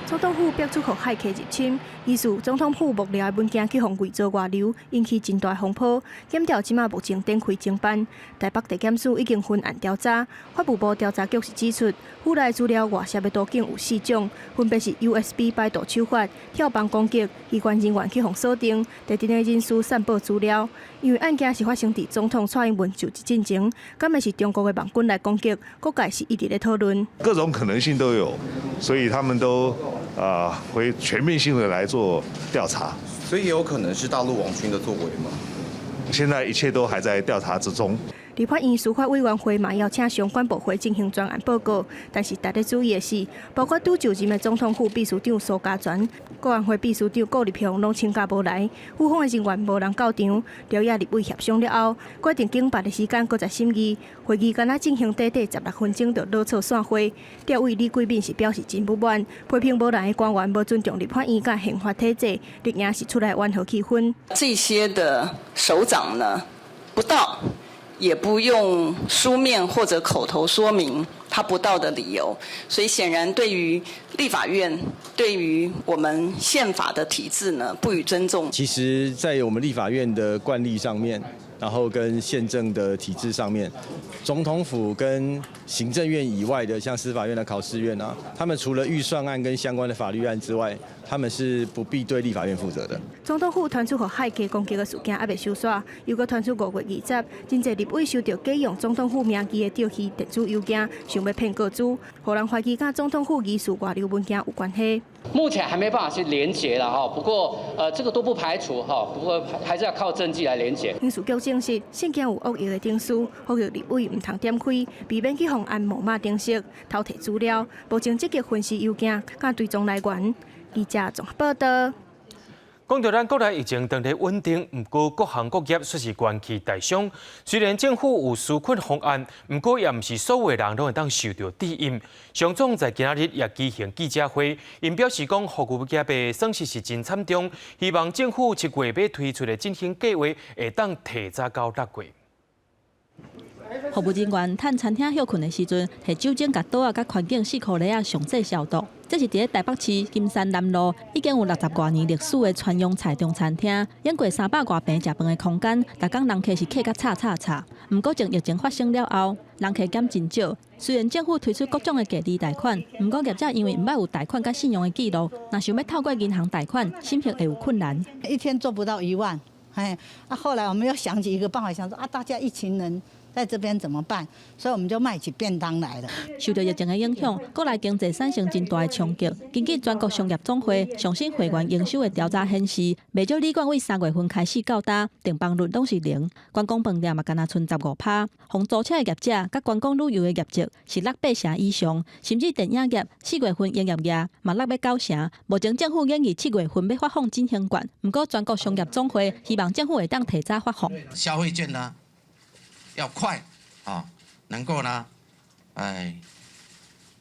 总统府逼出互骇客入侵，疑似总统府幕僚的文件去互伪造外流，引起真大风波。检调即马目前展开侦办，台北地检署已经分案调查。法务部调查局是指出，府内资料外泄的途径有4种，分别是 USB 摆渡手法、跳帮攻击、机关人员去互锁定、特定的人士散布资料。因为案件是发生伫总统蔡英文就职进前，敢会是中国的网军来攻击？各界是一直在讨论，各种可能性都有，所以他们都会全面性的来做调查。所以也有可能是大陆网军的作为吗？现在一切都还在调查之中。立法院司法委员会嘛邀请相关部会进行专案报告，但是值得注意的是，包括拄就任的总统府秘书长苏家全、国安会秘书长顾立雄拢请假无来，府方的人员无人到场。了野立委协商了后，决定经办的时间搁再审议，会议敢若进行短16分钟就落错散会。调委李桂敏是表示真不满，批评无来的官员无尊重立法院甲宪法体制，立硬是出来缓和气氛。这些的首长呢，不到。也不用书面或者口头说明他不到的理由，所以显然对于立法院、对于我们宪法的体制呢不予尊重。其实，在我们立法院的惯例上面，然后跟宪政的体制上面，总统府跟行政院以外的，像司法院的考试院啊，他们除了预算案跟相关的法律案之外，他们是不必对立法院负责的。总统府传出互海基攻击的事件还未收煞，又搁传出5月20日，真侪立委收到假用总统府名义的钓鱼电子邮件，想要骗个资，互人怀疑甲总统府遗失外流文件有关系。目前还没办法去连结了哈，不过这个都不排除哈，不过还是要靠证据来连结。刑事局证实，信件有恶意的证书，呼吁立委唔通点开，避免去妨按木马定式偷摕资料，目前积极分析邮件甲追踪来源。记者综合报道。讲到咱国内疫情当地稳定，不过各行各业却是元气大伤。虽然政府有纾困方案，不过也唔是所有人都会当受到抵应。上总在今仔日也举行记者会，因表示讲，服务业的损失是真惨重，希望政府7月要推出的振兴计划会当提早到6月。服务人员趁餐厅休困的时阵，摕酒精甲刀啊、甲环境4颗粒啊上细消毒。这是伫咧台北市金山南路已经有60多年历史的川用菜中餐厅，演过300多平食饭的空间，逐工人客是客甲吵。不过，从疫情发生了后，人客减真少。虽然政府推出各种的价低贷款，不过业者因为唔捌有贷款甲信用的记录，若想要透过银行贷款，审核会有困难。一天做不到1万，后来我们又想起一个办法，想说大家一群人。在这边怎么办？所以我们就卖起便当来了。受到疫情的影响，国内经济产生真大的冲击。根据全国商业总会上新会员营收的调查显示，袂少旅馆为3月份开始到达，订房率拢是0，观光饭店嘛，敢若剩15%。逢租车的业者甲观光旅游的业绩是6-8成以上，甚至电影业4月份营业额嘛6-9成。目前政府建议7月份要发放振兴券，不过全国商业总会希望政府会当提早发放消费券呢。要快啊，能够呢，6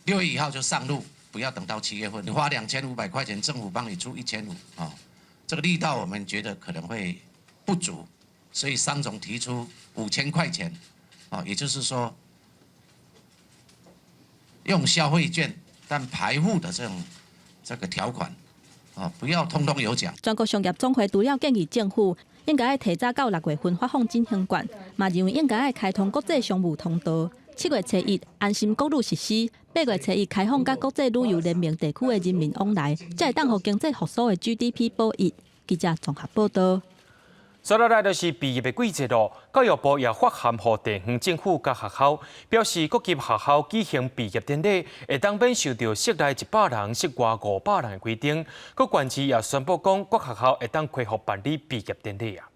月1号就上路，不要等到7月份。你花2500块钱，政府帮你出1500啊，这个力道我们觉得可能会不足，所以商总提出5000块钱啊，也就是说用消费券但排户的这个条款啊，不要通通有奖。全国商业总会除了建议政府应该提早到6月份发放振兴券，嘛认为应该开通国际商务通道。7月初1安心国旅实施，8月初1开放甲国际旅游联盟地区的人民往来，才会当互经济复苏的 GDP 保一。记者综合报道。接下来就是毕业的季节咯，教育部也发函予地方政府甲学校，表示各级学校举行毕业典礼，会当免受到室内100人、室外500人的规定。各县市也宣布讲，各学校会当恢复办理毕业典礼啊。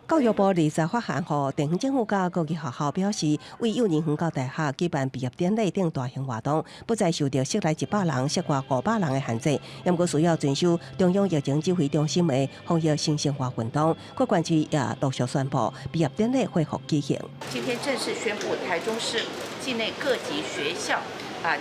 教育部20发函予地方政府甲各级学校，表示为幼儿园到大学举办毕业典礼等大型活动，不再受到室内100人、室外500人的限制，也过需要遵守中央疫情指挥中心的防疫新生活运动。各县市也陆续宣布毕业典礼恢复举行。今天正式宣布，台中市境内各级学校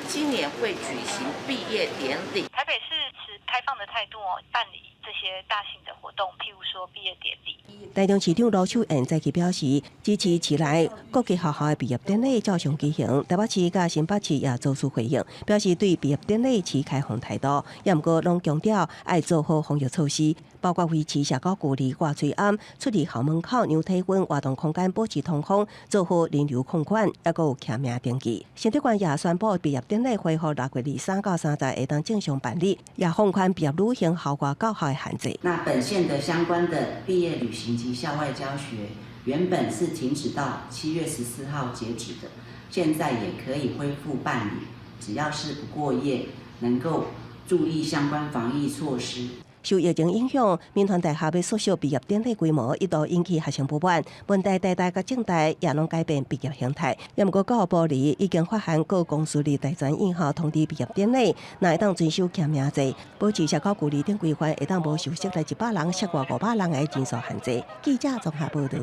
今年会举行毕业典礼。台北市持开放的态度办理这些大型的活动，譬如说毕业典礼。台中市长罗秀燕再去表示，支持市内各级学校的毕业典礼照常举行。台北市甲新北市也做出回应，表示对毕业典礼持开放态度，也毋过拢强调爱做好防疫措施，包括维持社交距离、挂嘴安、出入校门口量体温、活动空间保持通风，做好人流控管，也有签名登记。行政官也宣布毕业典礼恢复6月23到30会当正常办理，也放宽毕业旅行校外教学的限制。那本县的相关的毕业旅行及校外教学，原本是停止到7月14号截止的，现在也可以恢复办理，只要是不过夜，能够注意相关防疫措施。受疫情影响，民团大学要缩小毕业典礼规模，一度引起学生不满。文大、台大甲政大也拢改变毕业形态。也毋过教育部已经发函各公司立大专院校通知毕业典礼，若会当遵守签名制，保持社交距离等规范，会当无受室内100人、室外500人的人数限制。记者综合报道。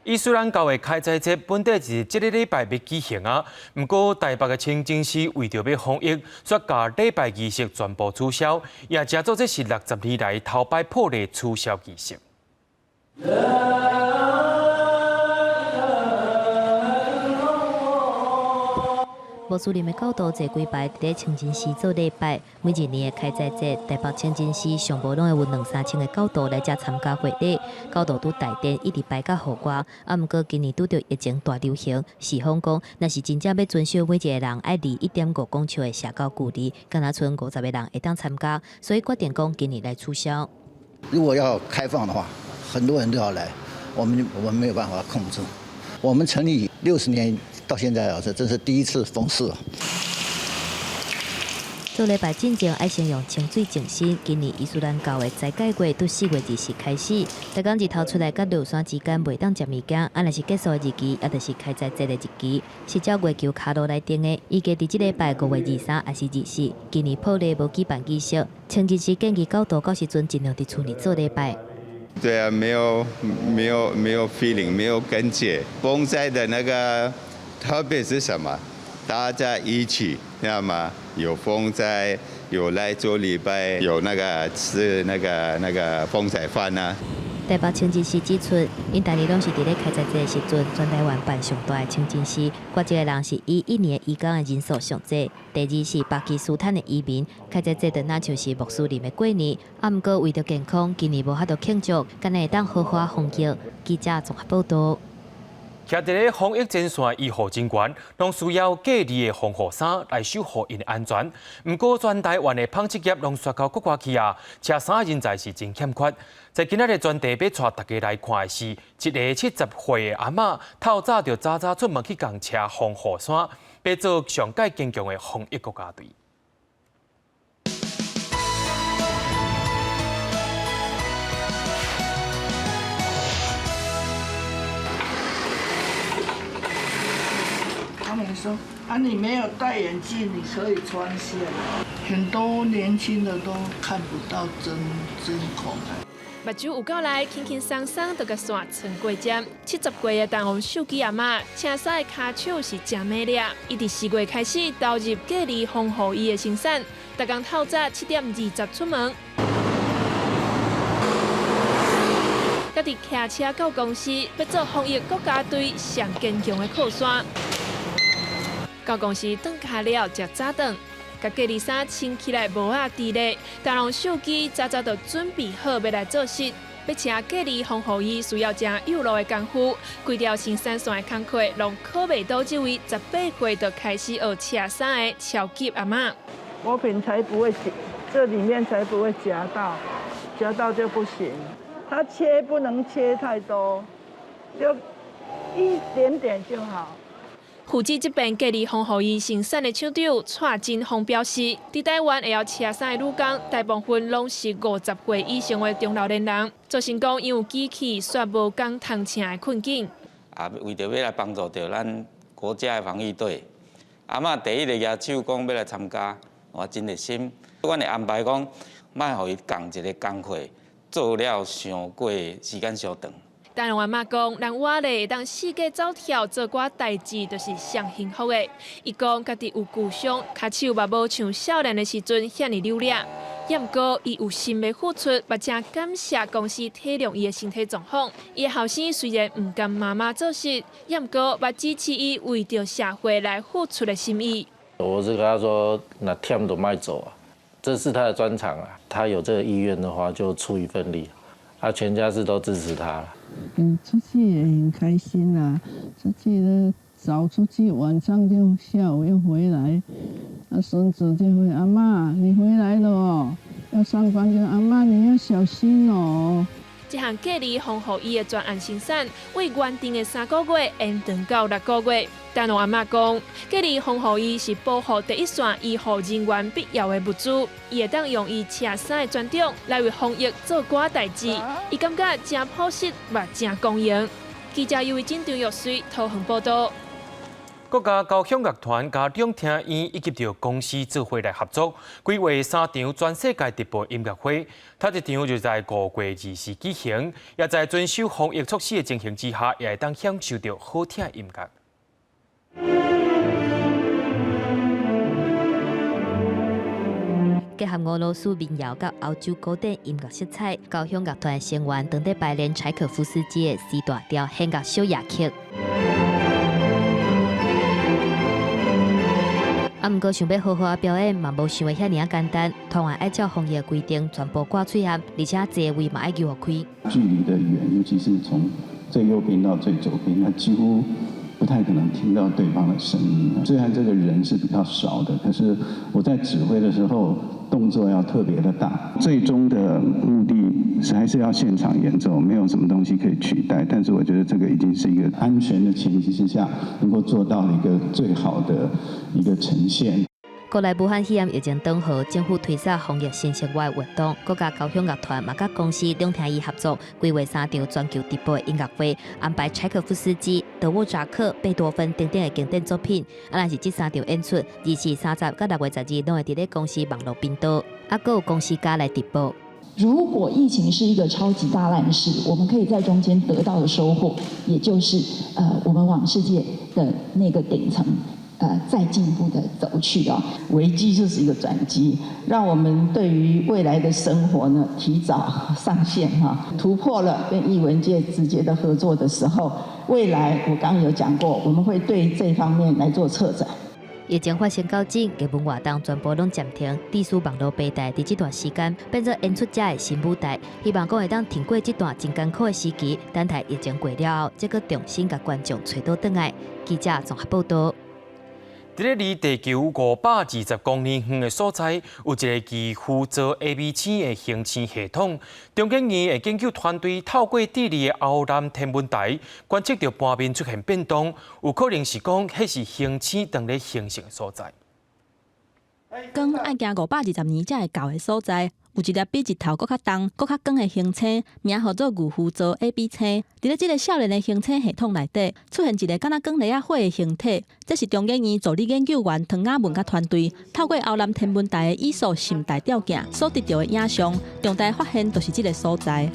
伊斯兰教的开斋节本地是这个礼拜要举行啊，不过台北的清真寺为着要防疫，煞甲礼拜仪式全部取消，也假作这是60年来头摆破例取消仪式。穆斯林的教徒坐几排伫清真寺做礼拜，每一年的开斋节，台北清真寺上无拢会有2-3千个教徒来遮参加会礼。教徒拄大殿一直排甲好歌，毋过今年拄着疫情大流行，市方讲，若是真正要遵守每一个人爱离1.5公尺的社交距离，敢若剩50个人会当参加，所以决定讲今年来取消。如果要开放的话，很多人都要来，我们没有办法控制。我们成立60年。到现在啊，这真是第一次封市。做礼拜进前爱先用清水净身。今年伊斯兰教的斋戒月伫4月20日开始，逐工日头出来甲落山之间袂当食物件，若是结束的日期，也就是开斋节的日期，是照月球卡路来定的。预计伫即礼拜5月23也是24。今年破例无举办仪式，清真寺建议教徒到时阵尽量伫厝里做礼拜。对啊，没有 feeling， 没有感觉。风灾的那个。特别是什么？大家一起，知道吗？有风灾，有来做礼拜，有那个吃那个风采饭啊。台北清真寺指出，因大日拢是伫咧开斋节的时阵，全台湾办上大的清真寺，挂一个人是以1年移工的人数上济。第二是巴基斯坦的移民，开斋节就那像是穆斯林的过年，毋过为着健康，今年无法度庆祝，敢若会当好好防疫。记者综合报道。徛伫咧防疫前线医护人员，拢需要隔离的防护衫来守护因的安全。不过，全台湾的纺织业拢刷到各外去啊，车衫人才是真欠缺。在今仔日专题要带大家来看的是，一个70岁的阿嬷，透早就早出门去共车防护衫，要做上界坚强的防疫国家队。他们说啊，你没有戴眼镜，你可以穿线。很多年轻的都看不到针孔。目睭有够来，轻轻松松就甲线穿过针。70岁的陈王秀基阿嬷，青衫的骹手是真美丽。伊伫4月开始投入隔离防护衣的生产，逐工透早7点20出门。家己骑车到公司，要做防疫国家队上坚强的靠山。到公司顿下了，食早顿，甲隔离衫穿起来无啊伫咧。陈王秀基早早就准备好要来做事，要请隔离防护衣需要真有路的功夫，规条生产线的工课，拢考袂到这位18岁就开始学车衫的超级阿嬷。我品才不会这里面才不会夹到就不行。它切不能切太多，就一点点就好。负责这边隔离防护衣生产的厂长蔡金峰表示，在台湾会晓车衫的女工，大部分拢是50岁以上的中老年人。造成讲因有机器煞无工通请的困境。为着要来帮助到咱国家的防疫队，阿嬷第一个举手讲要来参加，我真热心。阮会安排讲，莫互伊共一个工课，做了伤过时间伤长。但阿嬷讲，人活咧当四界走跳做寡代志，就是上幸福的。伊讲家己有旧伤，骹手嘛无像少年的时阵遐尼溜咧。也毋过，伊有心要付出，也真感谢公司体谅伊的身体状况。伊的后生虽然毋甘妈妈做事，也毋过也支持伊为着社会来付出的心意。我是跟他说，那天都卖走啊，这是他的专长啊。他有这个意愿的话，就出一份力。他全家是都支持他了。出去也很开心啦，出去呢早出去，晚上就下午又回来。孙子就会阿嬷，你回来了哦，要上班就阿嬷你要小心哦。这项隔离防护衣的专案生产，为原定的3个月延长到6个月。但我阿嬷讲，隔离防护衣是保护第一线医护人员必要的物资，伊会当用伊车衫的专长来为防疫做寡代志，伊感觉真朴实，嘛真公用。记者由进场玉水桃园报道。国家交响乐团甲两厅院以及着公司做伙来合作，规划3场全世界直播音乐会。头一场就在5月20日举行，也在遵守防疫措施的情形之下，也会当享受到好听的音乐。结合俄罗斯民谣甲欧洲古典音乐色彩，交响乐团成员当地排练柴可夫斯基的 C 大调弦乐小夜曲。毋过想要好好表演，嘛无想的遐尔简单。团员爱照防疫规定，全部挂嘴涵，而且座位嘛爱给我开。距离的远，尤其是从最右边到最左边，那几乎不太可能听到对方的声音。虽然这个人是比较少的，可是我在指挥的时候动作要特别的大。最终的目的是还是要现场演奏，没有什么东西可以取代。但是我觉得这个已经是一个安全的前提之下，能够做到一个最好的一个呈现。国内武汉肺炎疫情当后，政府推出防疫新生活活动，国家交响乐团嘛甲公司两厅院合作，规划3场全球直播的音乐会，安排柴可夫斯基、德沃扎克、贝多芬等等的经典作品。若是这3场演出，2月30到6月12拢会伫咧公司网络频道，还有公司家来直播。如果疫情是一个超级大烂事，我们可以在中间得到的收获，也就是我们往世界的那个顶层。再进一步的走去啊，危机就是一个转机，让我们对于未来的生活呢提早上线哈，突破了跟艺文界直接的合作的时候，未来我刚刚有讲过，我们会对这方面来做策展。疫情发生到今，艺文活动全部拢暂停，地属网络平台伫这段时间变作演出者的新舞台，希望讲会当挺过这段真艰苦的时期，等待疫情过了后，再个重新甲观众找倒转来。记者综合报道。伫咧离地球520公里远的所在，有一个基辅做 AB 星的行星系统。中经院的研究团队透过地理的欧南天文台观测到半面出现变动，有可能是讲迄是行星当咧形成的所在。光爱行520年才会到的所在，有一粒比日头搁较重、搁较光的行星，名号做牛夫座 AB 星。伫咧这个少年的行星系统内底，出现一个敢若光粒仔火的形体。这是中经院助理研究员唐雅文甲团队透过欧南天文台的艺术心带吊镜所得到的影像，重大发现就是这个所在。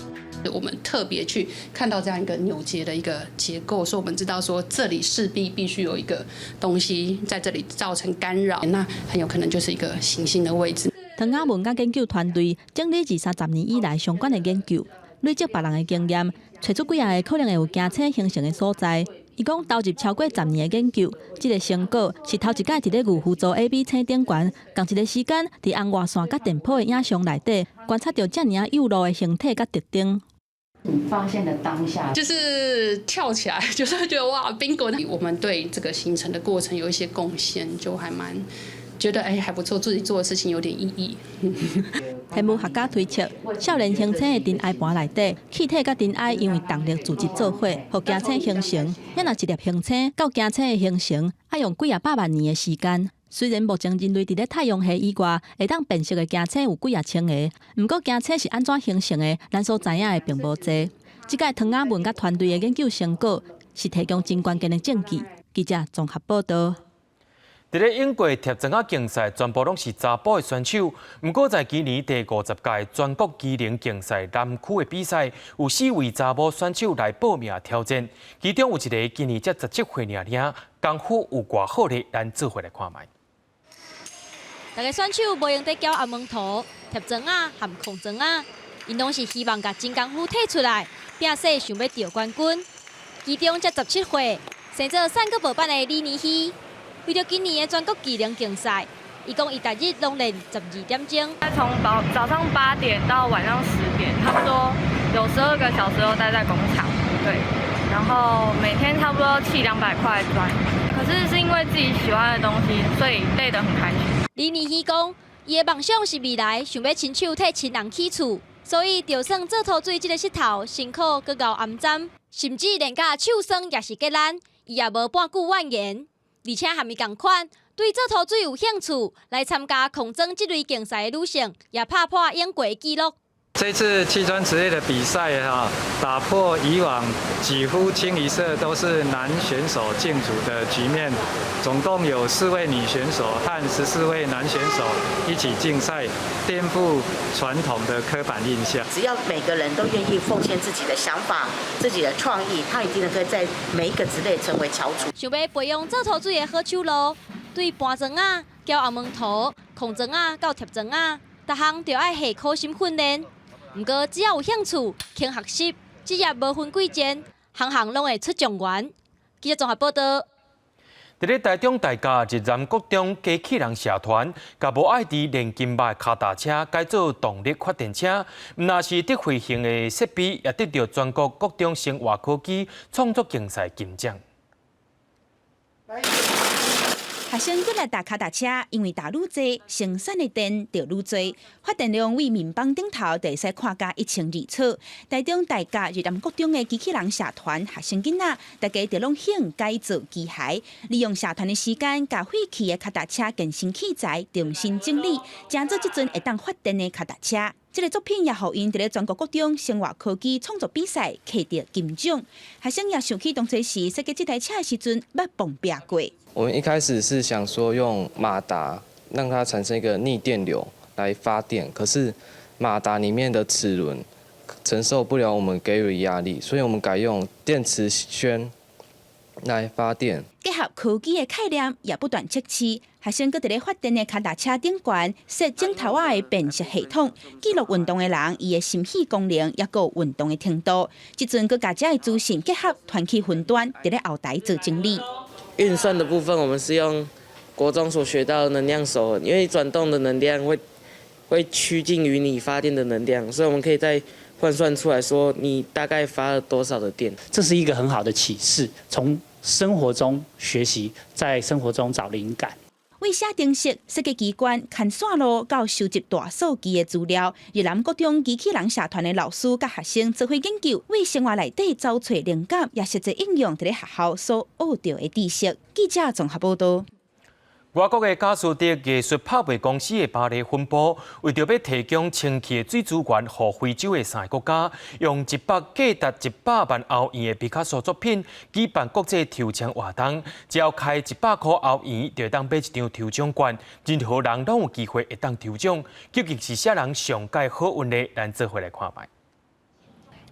我们特别去看到这样一个扭结的一个结构，所以我们知道说这里势必须有一个东西在这里造成干扰，那很有可能就是一个行星的位置。唐雅文甲研究团队整理自30年以来相关的研究，累积别人的经验，找出几个可能会有行星形成的所在。伊讲投入超过10年的研究，这个成果是头一届伫咧牛夫座 AB 星顶悬，同一个时间伫红外线甲电波的影像内底观察到遮尔幼弱的形体甲特征。你发现的当下，就是跳起来，就是觉得哇 ，bingo！ 我们对这个形成的过程有一些贡献，就还蛮觉得还不错，自己做的事情有点意义。天文学家推测，少年行星的尘埃盘内底，气体甲尘埃因为动力聚集做伙，互行星形成。若一粒行星到行星的形成，要用几百万年的时间。虽然目前人类伫咧太阳系以外会当辨识的行星有几千个，不过行星是安怎形成的，咱所知影的并无多。这届唐雅文甲团队的研究成果是提供真关键的证据。记者综合报道。伫咧英国贴砖仔竞赛，全部拢是查甫的选手。不过在今年第50届全国机能竞赛南区的比赛，有4位查某选手来报名挑战，其中有一个今年才17岁尔，功夫有偌好咧，咱做伙来看卖。大家选手无用得交暗门图、贴砖仔和控砖仔，因拢是希望把真功夫摕出来，并说想要得冠军。其中才17岁，生做3个无班的李妮希。为了今年的全国技能竞赛，伊讲伊每日拢练12点钟，从早上8点到晚上10点，差不多有12个小时都待在工厂，对，然后每天差不多砌200块砖，可是是因为自己喜欢的东西，所以累得很开心。李妮希讲，伊的梦想是未来想要亲手替亲人起厝，所以就算做土水这个石头辛苦佮熬暗针，甚至连甲手酸也是结烂，伊也无半句怨言，而且含伊共款。对做土水有兴趣来参加空中这类竞赛的女性，也打破英国纪录。这次砌砖职业的比赛打破以往几乎清一色都是男选手竞逐的局面，总共有4位女选手和14位男选手一起竞赛，颠覆传统的刻板印象。只要每个人都愿意奉献自己的想法、自己的创意，他一定能够在每一个职类成为翘楚。想要培养做土水的好手路，对搬砖啊、交红门土、控砖啊到贴砖啊，逐项就要下苦心训练。不过只要有兴趣、肯学习，职业无分贵贱，项项拢会出状元。记者综合报道。伫咧台中大甲日南国中机器人社团，甲无爱伫炼金肉脚踏车改造动力发电车，毋但是得飞行的设备，也得到全国各中生活科技创作竞赛金奖。学生过来踏脚踏车，因为踏愈多，生产的电就愈多，发电量为面板顶头就会使看甲1,200册。台中大甲日南国中的机器人社团学生囡仔，大家就拢兴改造机械，利用社团的时间，甲废弃的脚踏车健身器材重新整理，成做即阵会当发电的脚踏车。这个作品也互因伫咧全国各中生活科技创作比赛摕到金奖。学生也想起当初时设计这台车的时阵，捌碰壁过。我们一开始是想说用马达让它产生一个逆电流来发电，可是马达里面的齿轮承受不了我们给予的压力，所以我们改用电磁圈来发电。结合科技的概念，也不断测试。学生搁伫咧发电的脚踏车顶悬设镜头仔的辨识系统，记录运动的人伊的心肺功能，也有运动的程度。即阵搁甲这的资讯结合团体分段，伫咧后台做整理。运算的部分，我们是用国中所学到的能量守恒，因为转动的能量会趋近于你发电的能量，所以我们可以再换算出来说你大概发了多少的电。这是一个很好的启示，从生活中学习，在生活中找灵感。为写定式，设计机关牵线路到收集大数据的资料，日南国中机器人社团的老师甲学生做伙研究，为生活内底找找灵感，也实际应用伫咧学校所学到的知识。记者综合报道。外国的佳士得艺术拍卖公司的巴黎分部，为着要提供清气的水资源，予非洲的3个国家，用价值100万欧元的毕卡索作品举办国际抽奖活动，只要开100块欧元，就会当买一张抽奖券，任何人拢有机会会当抽奖。究竟是啥人上届好运呢？咱做伙来看卖。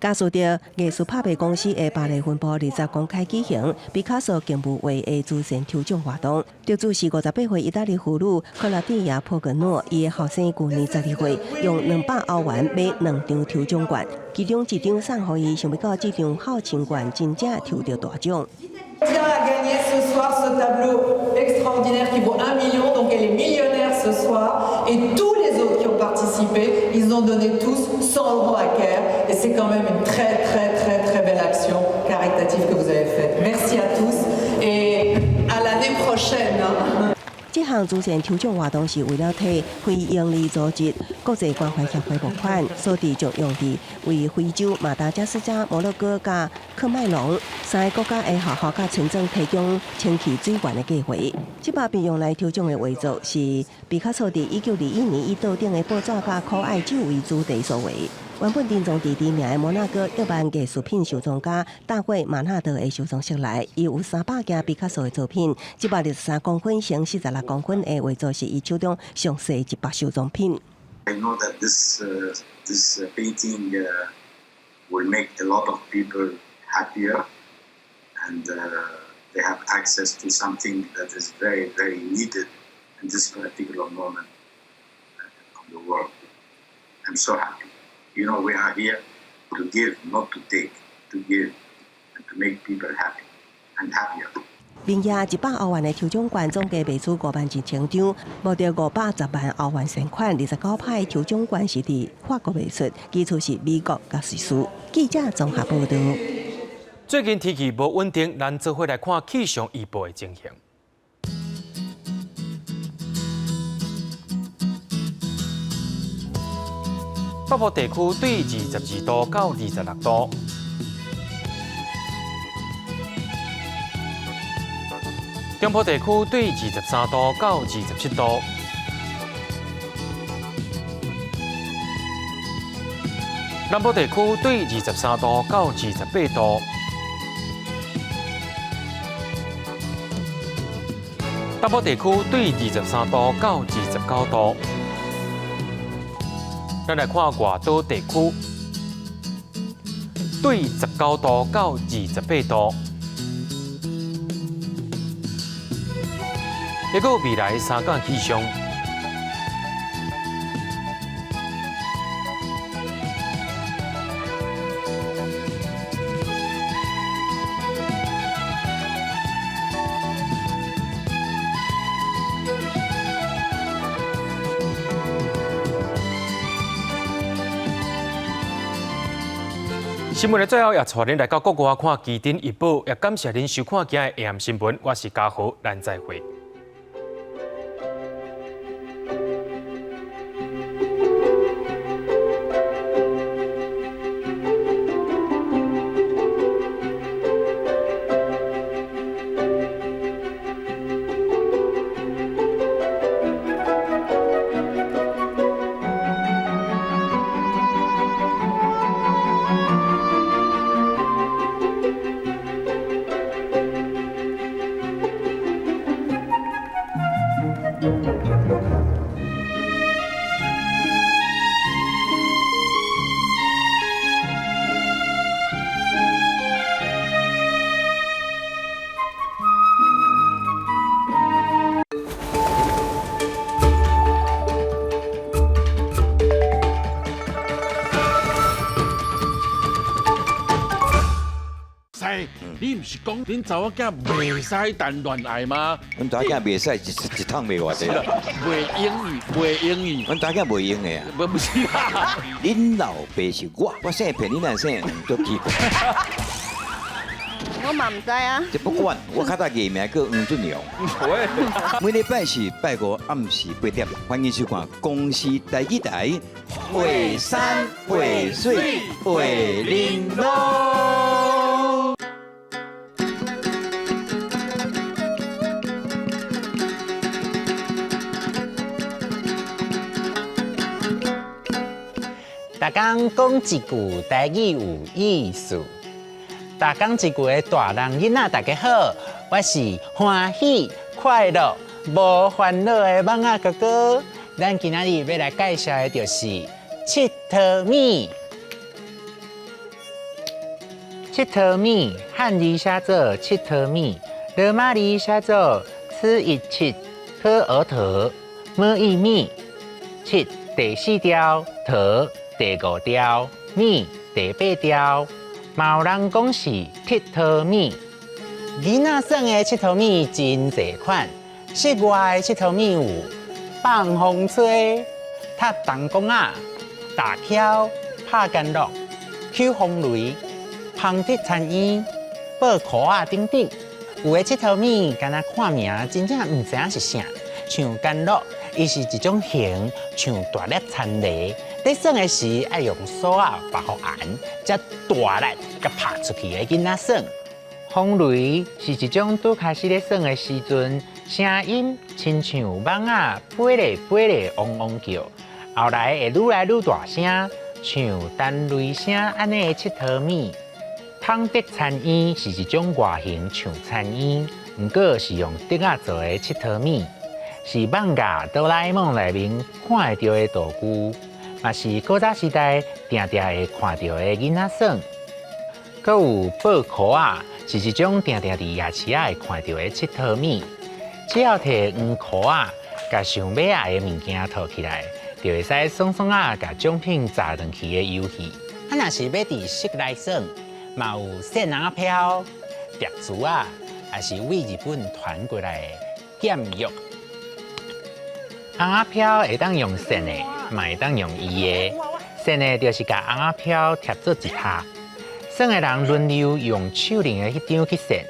佳士得艺术拍卖公司的巴黎分部20公开举行毕卡索竞步会的慈善抽奖活动，得主是58岁意大利妇女克拉蒂亚·普格诺，伊的后生去年12岁用200欧元买2张抽奖券，其中1张送予伊，想要到这张好清券真正抽到大奖。Tiens à gagner ce soir ce tableau extraordinaire qui vaut 1 million, donc elle est millionnaire ce soir. Et tous les autres qui ont participé, ils ont donné tous 100 € à Caire. Et c'est quand même une très très très très belle action caritative que vous avez faite. Merci à tous et à l'année prochaine. 这项慈善抽奖活动是为了替非营利组织国际关怀协会募款，所地将用地为非洲、马达加斯加、摩洛哥加喀麦隆3个国家的学校甲村庄提供清气水源的计划。这把被用来抽奖的画作是毕卡索伫1921年以岛顶的报纸甲可爱酒为主题所画。原本定从伫知名的摩纳哥亿万艺术品收藏家大卫马纳德的收藏室内，伊有300件毕卡索的作品，163公分乘46公分的画作是伊手中上细一把收藏品。I know that this painting will make a lot of people happier, and they have access to something that is very, very needed in this particular moment of the world. I'm so happy. You know, we are here to give, not to take, to give, and to make people happy and happier. 名额100欧元的抽奖券总计卖出51000张，募到510万欧元善款。29派抽奖券是伫法国卖出，其次是美国甲瑞士。记者综合报道。最近天气无稳定，咱做伙来看气象预报的情形。北部地區對22度到26度。中部地區對23度到27度。南部地區對23度到28度。北部地區對23度到29度。咱來看外島地區，對19度到28度。一個未來3天氣象。新闻的最後，也帶恁來到國外看基丁一報，也感謝恁收看今日 AM 新聞，我是嘉豪，咱再會。你唔是講恁查某囝袂使談戀愛嗎？阮查某囝袂使一趟袂偌濟。袂英語，袂英語。阮查某囝袂英的啊。不是啦。恁老爸是我生騙恁阿生都奇怪。我嘛唔知啊。這不管，我較早藝名叫黃俊陽。每禮拜是拜五暗時8點，歡迎收看公視第一台《會山會水會玲瓏》。大家講一句台語有意思。大家一句的大人囡仔，大家好，我是歡喜快樂無煩惱的蠓仔哥哥。咱今仔日要來介紹的就是七桃米。七桃米漢字寫做七桃米，羅馬字寫做吃一七，喝而桃，麼一米。七第4條，桃第5條，米第8條。嘛有人講是鐵桃米。囡仔耍的七桃米真濟款，室外的七桃米有放風吹、踢彈弓仔、打翹、拍干樂、抽風雷、芳鐵田煙、報褲仔等等。有的七桃米敢若看名真正唔知影是啥，像干樂，伊是一種形，像大粒田螺。在耍的時，愛用手啊把好顏，才大力甲拍出去的囡仔耍。風雷是一種拄開始咧耍的時陣，聲音親像蠓仔飛咧飛咧汪汪叫，後來會愈來愈大聲，像單雷聲安尼的七桃米。芳竹田煙是一種外形像田煙，不過是用竹仔做的七桃米，是艋舺哆啦 A 夢內面看會到的道具。嘛是古早時代定定會看到的囡仔耍，閣有報褲仔，是一種定定佇夜市仔會看到的七桃米。只要摕黃褲仔，甲想買的物件套起來，就會使爽爽啊，甲獎品砸轉去的遊戲。啊，若是要佇室內耍，嘛有線仔飄、蝶珠啊，也是為日本傳過來的劍玉。紅仔飄會當用線的。嘛會當用伊的，線的就是甲紅仔飄貼做一塔，耍的人輪流用手拎的迄張去線，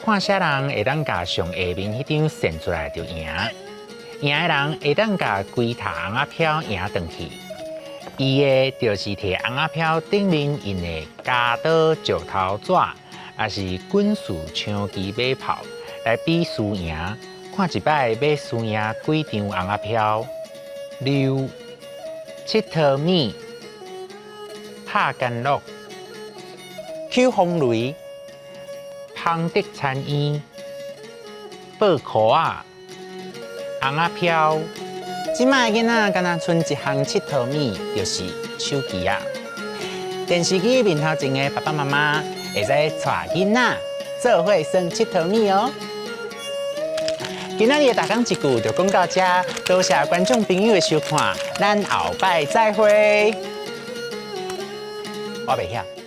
看啥人會當甲上下面迄張線出來就贏，贏的人會當甲規塔紅仔飄贏轉去。伊的就是摕红仔票顶面印的加刀石头纸，也是滚树枪旗马炮来比输赢，看一摆要输赢几张红仔票。溜、佚佗米、拍干乐、捡风雷、芳德餐烟、报裤仔、红仔票。即摆囡仔敢若剩一项佚佗米，就是手机啊。电视机面头前的爸爸妈妈会使带囡仔做伙算佚佗米哦。今仔日的大讲一句就讲到这，多谢观众朋友的收看，咱后摆再会。我袂晓。